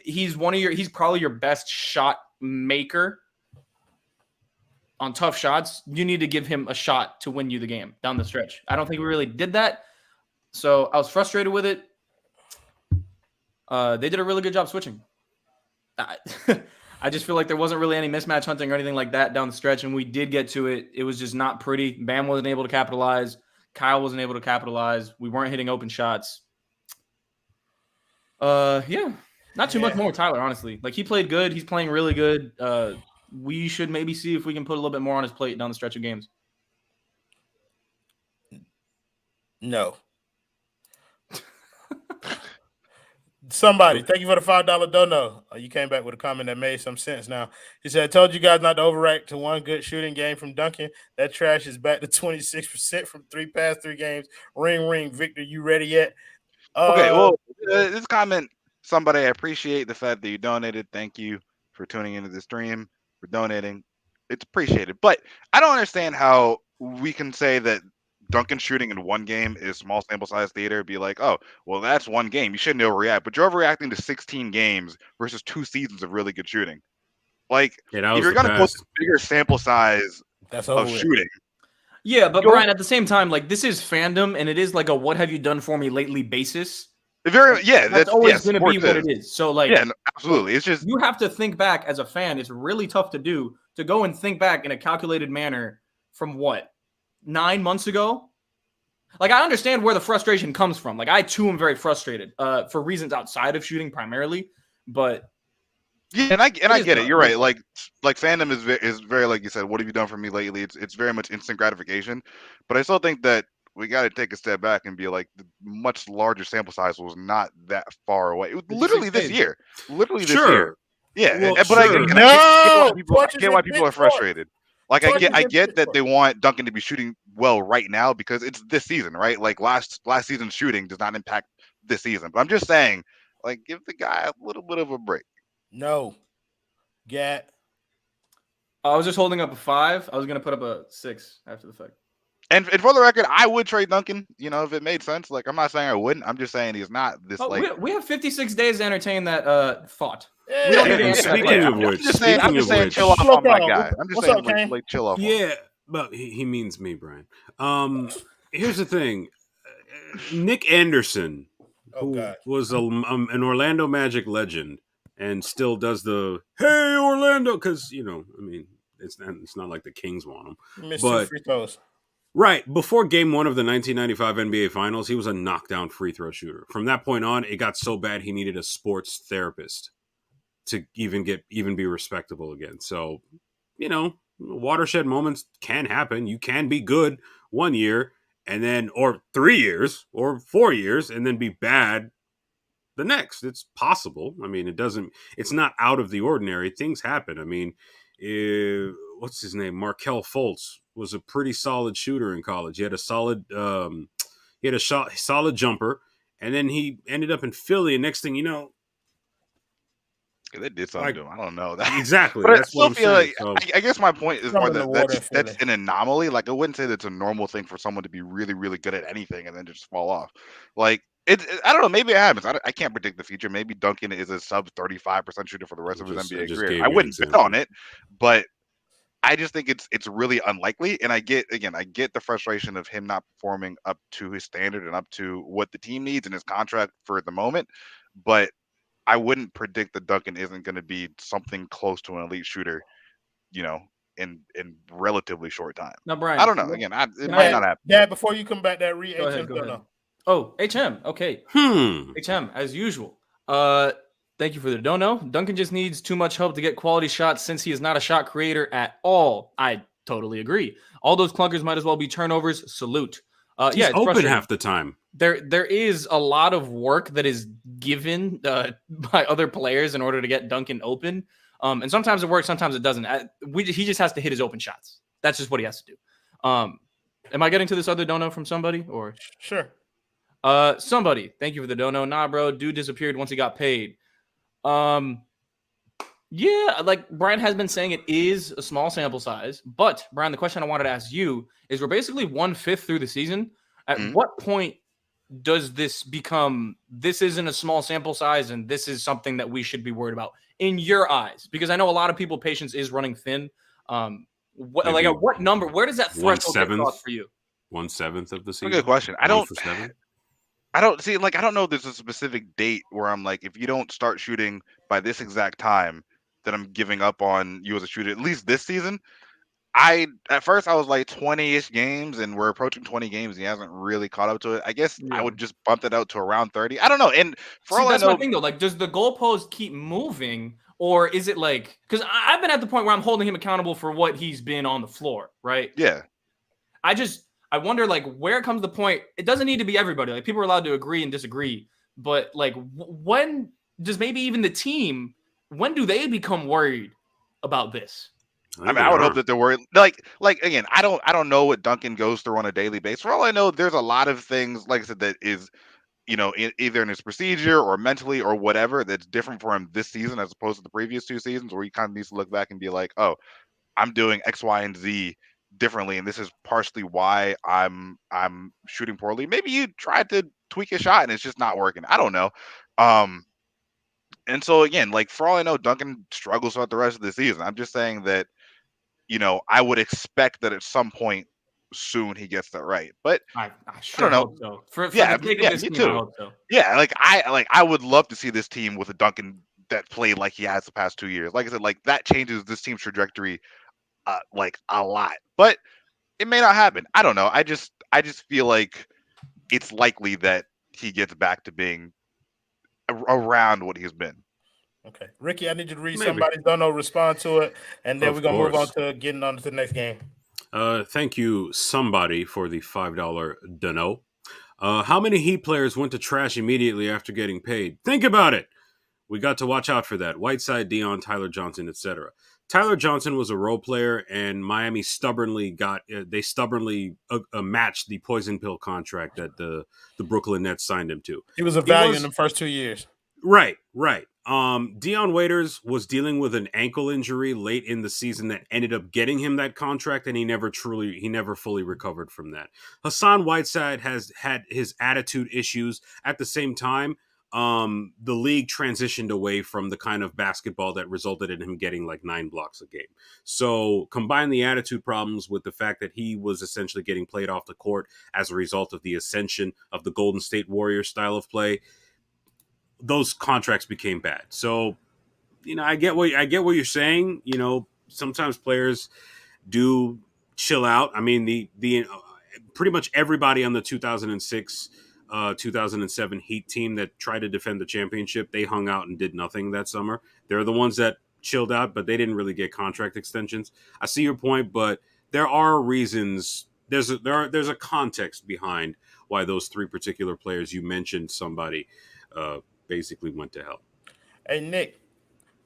He's probably your best shot maker on tough shots. You need to give him a shot to win you the game down the stretch. I don't think we really did that. So I was frustrated with it. They did a really good job switching. I just feel like there wasn't really any mismatch hunting or anything like that down the stretch. And we did get to it. It was just not pretty. Bam wasn't able to capitalize. Kyle wasn't able to capitalize. We weren't hitting open shots. Not too much more with Tyler, honestly. Like, he played good. He's playing really good. We should maybe see if we can put a little bit more on his plate down the stretch of games. No. Somebody, thank you for the $5 dono. You came back with a comment that made some sense now. He said, I told you guys not to overreact to one good shooting game from Duncan. That trash is back to 26% from 3 past 3 games. Ring, Victor, you ready yet? Okay, well, this comment, somebody, I appreciate the fact that you donated. Thank you for tuning into the stream, for donating. It's appreciated. But I don't understand how we can say that Duncan shooting in one game is small sample size theater. Be like, oh, well, that's one game. You shouldn't overreact. But you're overreacting to 16 games versus 2 seasons of really good shooting. Like, if you're going to post a bigger sample size of shooting. Yeah, but Brian, at the same time, like, this is fandom, and it is like a what have you done for me lately basis. That's always going to be what it is. So, like, absolutely. It's just, you have to think back as a fan. It's really tough to do, to go and think back in a calculated manner from what? 9 months ago. Like, I understand where the frustration comes from. Like, I too am very frustrated for reasons outside of shooting primarily, but Yeah, and I get it. You're right. tough. Like fandom is very like you said. What have you done for me lately? It's very much instant gratification, but I still think that we got to take a step back and be like the much larger sample size was not that far away. It was 56 literally this days. year. Literally this year. Sure. Yeah, Well, but I sure. get why people. I Torch is get in why people are Pittsburgh. frustrated. Like Torch is I in get that Pittsburgh. they want Duncan to be shooting well right now because it's this season, right? Like last season's shooting does not impact this season. But I'm just saying, like, give the guy a little bit of a break. No. Gat. I was just holding up a 5. I was gonna put up a 6 after the fact. And for the record, I would trade Duncan, if it made sense. Like, I'm not saying I wouldn't. I'm just saying he's not this, We have 56 days to entertain that thought. Yeah. We don't Yeah, need to and answer that speaking question. of which, I'm just saying, chill off Slow on my down. guy. I'm just What's saying, up, Kane? like, chill off. Yeah, but he means me, Brian. Here's the thing: Nick Anderson, Oh, who God. was an Orlando Magic legend, and still does the "Hey Orlando" because it's not like the Kings want him. Missed But- 2 free throws. Right before Game 1 of the 1995 NBA Finals, he was a knockdown free throw shooter. From that point on, it got so bad he needed a sports therapist to even be respectable again. So, watershed moments can happen. You can be good 1 year and then, or 3 years or 4 years, and then be bad the next. It's possible. I mean, it's not out of the ordinary. Things happen. I mean, what's his name? Markelle Fultz was a pretty solid shooter in college. He had a solid, solid jumper, and then he ended up in Philly. And next thing you know, They did something to him. I don't know. exactly. But I That's still what I'm feel saying. like, I guess my point is more Something to that water that's Philly. an anomaly. Like, I wouldn't say that's a normal thing for someone to be really, really good at anything and then just fall off. Like, I don't know. Maybe it happens. I can't predict the future. Maybe Duncan is a sub 35% shooter for the rest of his NBA just career. gave I you an wouldn't bet example. on it, but I just think it's really unlikely. And I get the frustration of him not performing up to his standard and up to what the team needs in his contract for the moment. But I wouldn't predict that Duncan isn't going to be something close to an elite shooter, in relatively short time. Now, Brian, I don't know. Again, it can might I- not happen. Dad, before you come back, that read Go ahead, HM go don't ahead. know. Oh, HM. Okay. HM, as usual. Thank you for the dono. Duncan just needs too much help to get quality shots since he is not a shot creator at all. I totally agree. All those clunkers might as well be turnovers. Salute. He's it's open frustrating. half the time. There is a lot of work that is given by other players in order to get Duncan open. And sometimes it works, sometimes it doesn't. He just has to hit his open shots. That's just what he has to do. Am I getting to this other dono from somebody or? Sure. Somebody. Thank you for the dono. Nah, bro. Dude disappeared once he got paid. Yeah, like Brian has been saying, it is a small sample size. But Brian, the question I wanted to ask you is: we're basically 1/5 through the season. At what point does this become? This isn't a small sample size, and this is something that we should be worried about in your eyes? Because I know a lot of people, patience is running thin. At what number? Where does that threshold get crossed for you? 1/7 of the season. Good question. I don't see. Like, I don't know if there's a specific date where I'm like, if you don't start shooting by this exact time, then I'm giving up on you as a shooter. At least this season. At first I was like 20-ish games, and we're approaching 20 games. And he hasn't really caught up to it. I guess I would just bump that out to around 30. I don't know. And for all that's I know, my thing though. Like, does the goalpost keep moving, or is it like? Because I've been at the point where I'm holding him accountable for what he's been on the floor, right? Yeah. I wonder, like, where comes the point? It doesn't need to be everybody. Like, people are allowed to agree and disagree, but like, when does maybe even the team? When do they become worried about this? I would hope that they're worried. Like again, I don't know what Duncan goes through on a daily basis. For all I know, there's a lot of things, like I said, that is, either in his procedure or mentally or whatever, that's different for him this season as opposed to the previous 2 seasons, where he kind of needs to look back and be like, oh, I'm doing X, Y, and Z differently, and this is partially why I'm shooting poorly. Maybe you tried to tweak a shot and it's just not working. I don't know. And so again, like, for all I know, Duncan struggles throughout the rest of the season. I'm just saying that, I would expect that at some point soon he gets that right. But I sure don't know. hope so. For the sake of this me team, too. I hope so. Yeah, I would love to see this team with a Duncan that played like he has the past 2 years. Like I said, like, that changes this team's trajectory like a lot. But it may not happen. I don't know. I just feel like it's likely that he gets back to being around what he's been. Okay, Ricky, I need you to read Maybe. somebody's don't know, respond to it, and then Of we're gonna move on course. to getting on to the next game. Thank you, somebody, for the $5 dunno. How many Heat players went to trash immediately after getting paid? Think about it. We got to watch out for that. Whiteside, Dion, Tyler Johnson, etc. Tyler Johnson was a role player, and Miami stubbornly matched the poison pill contract that the Brooklyn Nets signed him to. He was a value in the first 2 years. Right. Dion Waiters was dealing with an ankle injury late in the season that ended up getting him that contract, and he never fully recovered from that. Hassan Whiteside has had his attitude issues. At the same time, the league transitioned away from the kind of basketball that resulted in him getting like 9 blocks a game. So combine the attitude problems with the fact that he was essentially getting played off the court as a result of the ascension of the Golden State Warriors style of play. Those contracts became bad. So, I get what you're saying. Sometimes players do chill out. I mean, the pretty much everybody on the 2006, 2007 Heat team that tried to defend the championship, they hung out and did nothing that summer. They're the ones that chilled out, but they didn't really get contract extensions. I see your point, but there are reasons. There's a context behind why those 3 particular players you mentioned, somebody basically went to hell. Hey, Nick,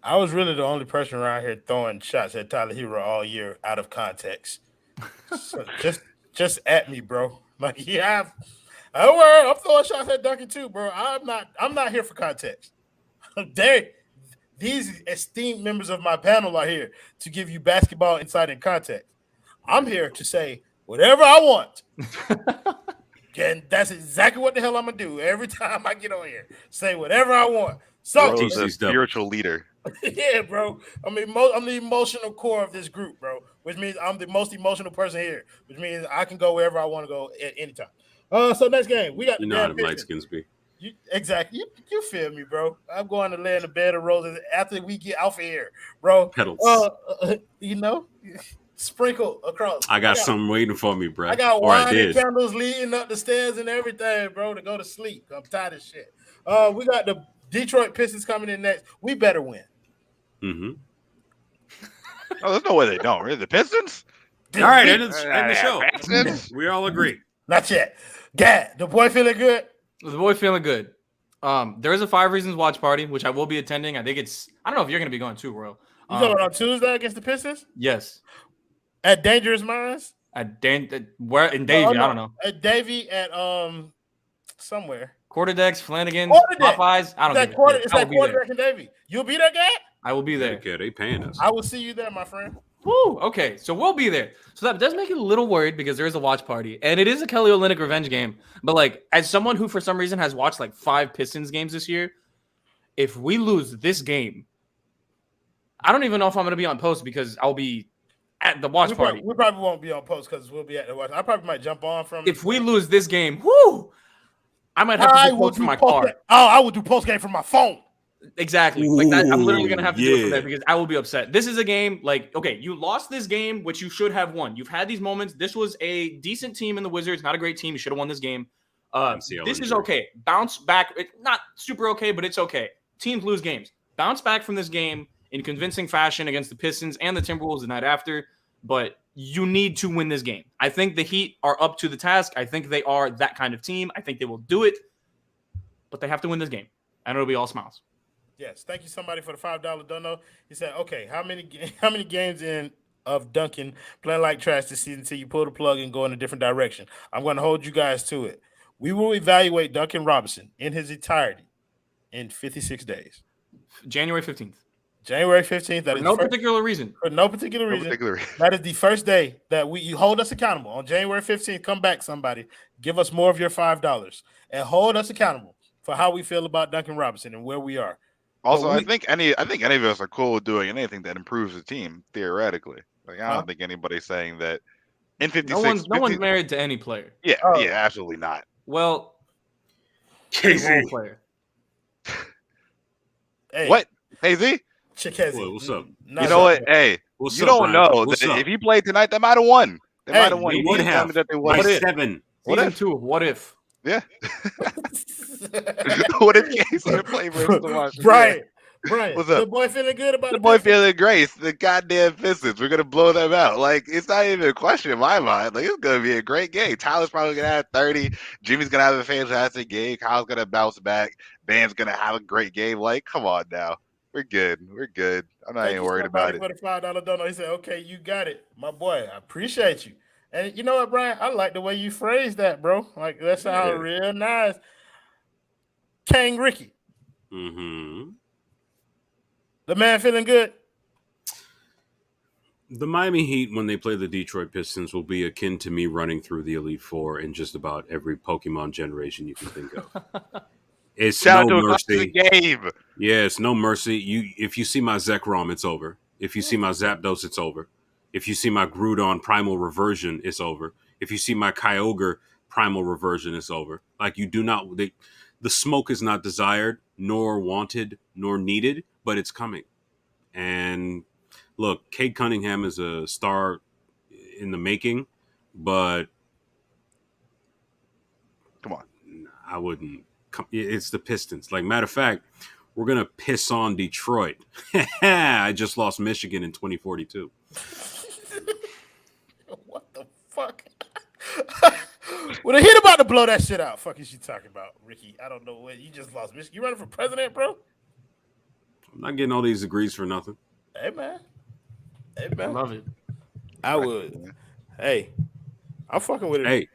I was really the only person around here throwing shots at Tyler Herro all year out of context. So just at me, bro. Like, yeah, I'm throwing shots at Duncan too, bro. I'm not here for context. These esteemed members of my panel are here to give you basketball insight and context. I'm here to say whatever I want. And that's exactly what the hell I'm gonna do every time I get on here. Say whatever I want. So Bro's a spiritual leader. Yeah, bro. I'm the emotional core of this group, bro. Which means I'm the most emotional person here. Which means I can go wherever I want to go at any time. So next game, we got the how light skins be. Exactly. You feel me, bro? I'm going to lay in the bed of roses after we get off of here, bro. Petals. Sprinkle across. I got something waiting for me, bro. I got wine and candles leading up the stairs and everything, bro, to go to sleep. I'm tired of shit. We got the Detroit Pistons coming in next. We better win. Mm-hmm. Oh, there's no way they don't. Really? The Pistons? All right, end the show. We all agree. Not yet. Gad, the boy feeling good? The boy feeling good. There is a 5 Reasons watch party, which I will be attending. I don't know if you're going to be going too, Royal. You talking on Tuesday against the Pistons? Yes. At Dangerous Minds? Where in Davie? I don't know. At Davie at somewhere. Quarterdecks, Flanagan's, Popeyes. I don't know. It's like Quarterdeck and Davie. You'll be there, Gad? I will be there. Okay, they paying us. I will see you there, my friend. Woo! Okay, so we'll be there. So that does make it a little worried because there is a watch party, and it is a Kelly Olynyk revenge game. But like, as someone who for some reason has watched like 5 Pistons games this year, if we lose this game, I don't even know if I'm going to be on post because I'll be at the watch party. We probably won't be on post because we'll be at the watch. I probably might jump on from. If we lose this game, whoo! I might have to do post from my car. I will do post game from my phone. Exactly. Like that, I'm literally gonna have to do it from there because I will be upset. This is a game like, okay, you lost this game, which you should have won. You've had these moments. This was a decent team in the Wizards, not a great team. You should have won this game. This is okay. Bounce back. It's not super okay, but it's okay. Teams lose games. Bounce back from this game in convincing fashion against the Pistons and the Timberwolves the night after. But you need to win this game. I think the Heat are up to the task. I think they are that kind of team. I think they will do it, but they have to win this game, and it'll be all smiles. Yes, thank you somebody for the $5 dono. He said, "Okay, how many games in of Duncan playing like trash this season until you pull the plug and go in a different direction? I'm going to hold you guys to it. We will evaluate Duncan Robinson in his entirety in 56 days. January 15th. January 15th. For no particular reason. For no particular reason. That is the first day that you hold us accountable. On January 15th, come back, somebody. Give us more of your $5 and hold us accountable for how we feel about Duncan Robinson and where we are. Also, I think any of us are cool with doing anything that improves the team theoretically. Like I don't think anybody's saying that in 56. No one's married to any player. Yeah, absolutely not. Well, KZ player. Hey, what? Hey Z? Chikezi. What's up? You know what? Hey, you don't know that if he played tonight, they might have won. They might have won. They would have. That they would. By 7. Season 2. What if? Yeah. What if KZ played versus the Washington? Right. Brian, What's up? the boy feeling good about The the boy Pistons? feeling great. It's the goddamn Pistons. We're gonna blow them out. Like it's not even a question in my mind. Like it's gonna be a great game. Tyler's probably gonna have 30. Jimmy's gonna have a fantastic game. Kyle's gonna bounce back. Bam's gonna have a great game. Like, come on now. We're good. We're good. I'm not even worried about it. For the $5 donut, he said, "Okay, you got it, my boy. I appreciate you." And you know what, Brian? I like the way you phrased that, bro. Like that sounds real nice. Kang Ricky, Mm-hmm. the man feeling good. The Miami Heat, when they play the Detroit Pistons, will be akin to me running through the Elite Four in just about every Pokemon generation you can think of. It's Shout no out to mercy. the game. Yeah, it's no mercy. If you see my Zekrom, it's over. If you see my Zapdos, it's over. If you see my Groudon Primal Reversion, it's over. If you see my Kyogre Primal Reversion, it's over. Like you do not, the smoke is not desired, nor wanted, nor needed, but it's coming. And look, Cade Cunningham is a star in the making, but Come on. I wouldn't. It's the Pistons. Like, matter of fact, we're going to piss on Detroit. I just lost Michigan in 2042. What the fuck? Well, the Heat about to blow that shit out. Fuck is you talking about, Ricky? I don't know what you just lost. Michigan. You running for president, bro? I'm not getting all these degrees for nothing. Hey man. I love it. I would. Hey, I'm fucking with it. Hey,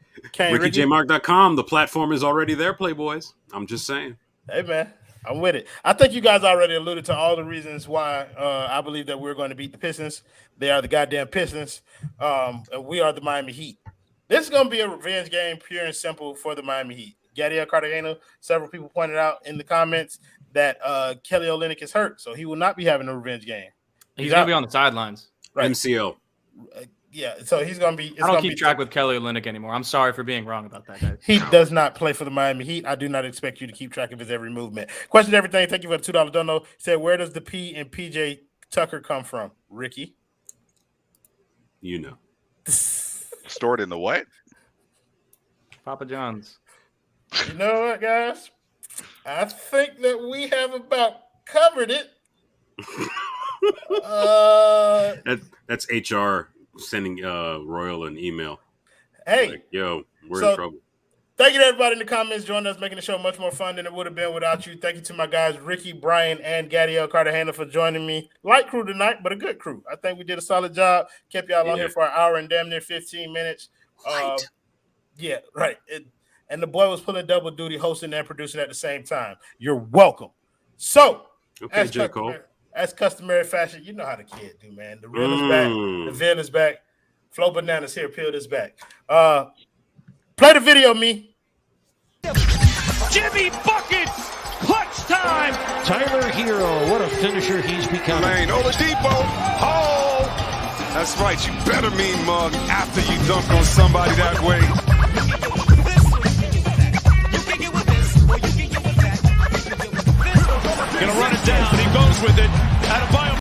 Ricky. RickyJMark.com. The platform is already there, Playboys. I'm just saying. Hey man, I'm with it. I think you guys already alluded to all the reasons why I believe that we're going to beat the Pistons. They are the goddamn Pistons, and we are the Miami Heat. This is going to be a revenge game, pure and simple, for the Miami Heat. Gadiel Cartagena, several people pointed out in the comments that Kelly Olynyk is hurt, so he will not be having a revenge game. He's going to be on the sidelines. Right. MCL. Yeah, so he's going to be. I don't keep track with Kelly Olynyk anymore. I'm sorry for being wrong about that, guys. He does not play for the Miami Heat. I do not expect you to keep track of his every movement. Question everything. Thank you for the $2 dono. Said, where does the P in PJ Tucker come from, Ricky? You know. Stored in the what? Papa John's. You know what, guys? I think that we have about covered it. That's HR sending Royal an email. Hey, like, yo, we're in trouble. Thank you to everybody in the comments joining us, making the show much more fun than it would have been without you. Thank you to my guys, Ricky, Brian, and Gadiel Cartagena for joining me. Light crew tonight, but a good crew. I think we did a solid job. Kept y'all on here for an hour and damn near 15 minutes. Right. Yeah, right. And the boy was pulling double duty, hosting and producing at the same time. You're welcome. So, okay, J. Cole. As customary fashion, you know how the kid do, man. The real is back. The veil is back. Flo Bananas here, peeled is back. Play the video, me. Jimmy buckets! Clutch time! Tyler Herro, what a finisher he's become. Lane, Oladipo. Oh! That's right. You better mean mug after you dunk on somebody that way. Gonna run it down. He goes with it. Adebayo.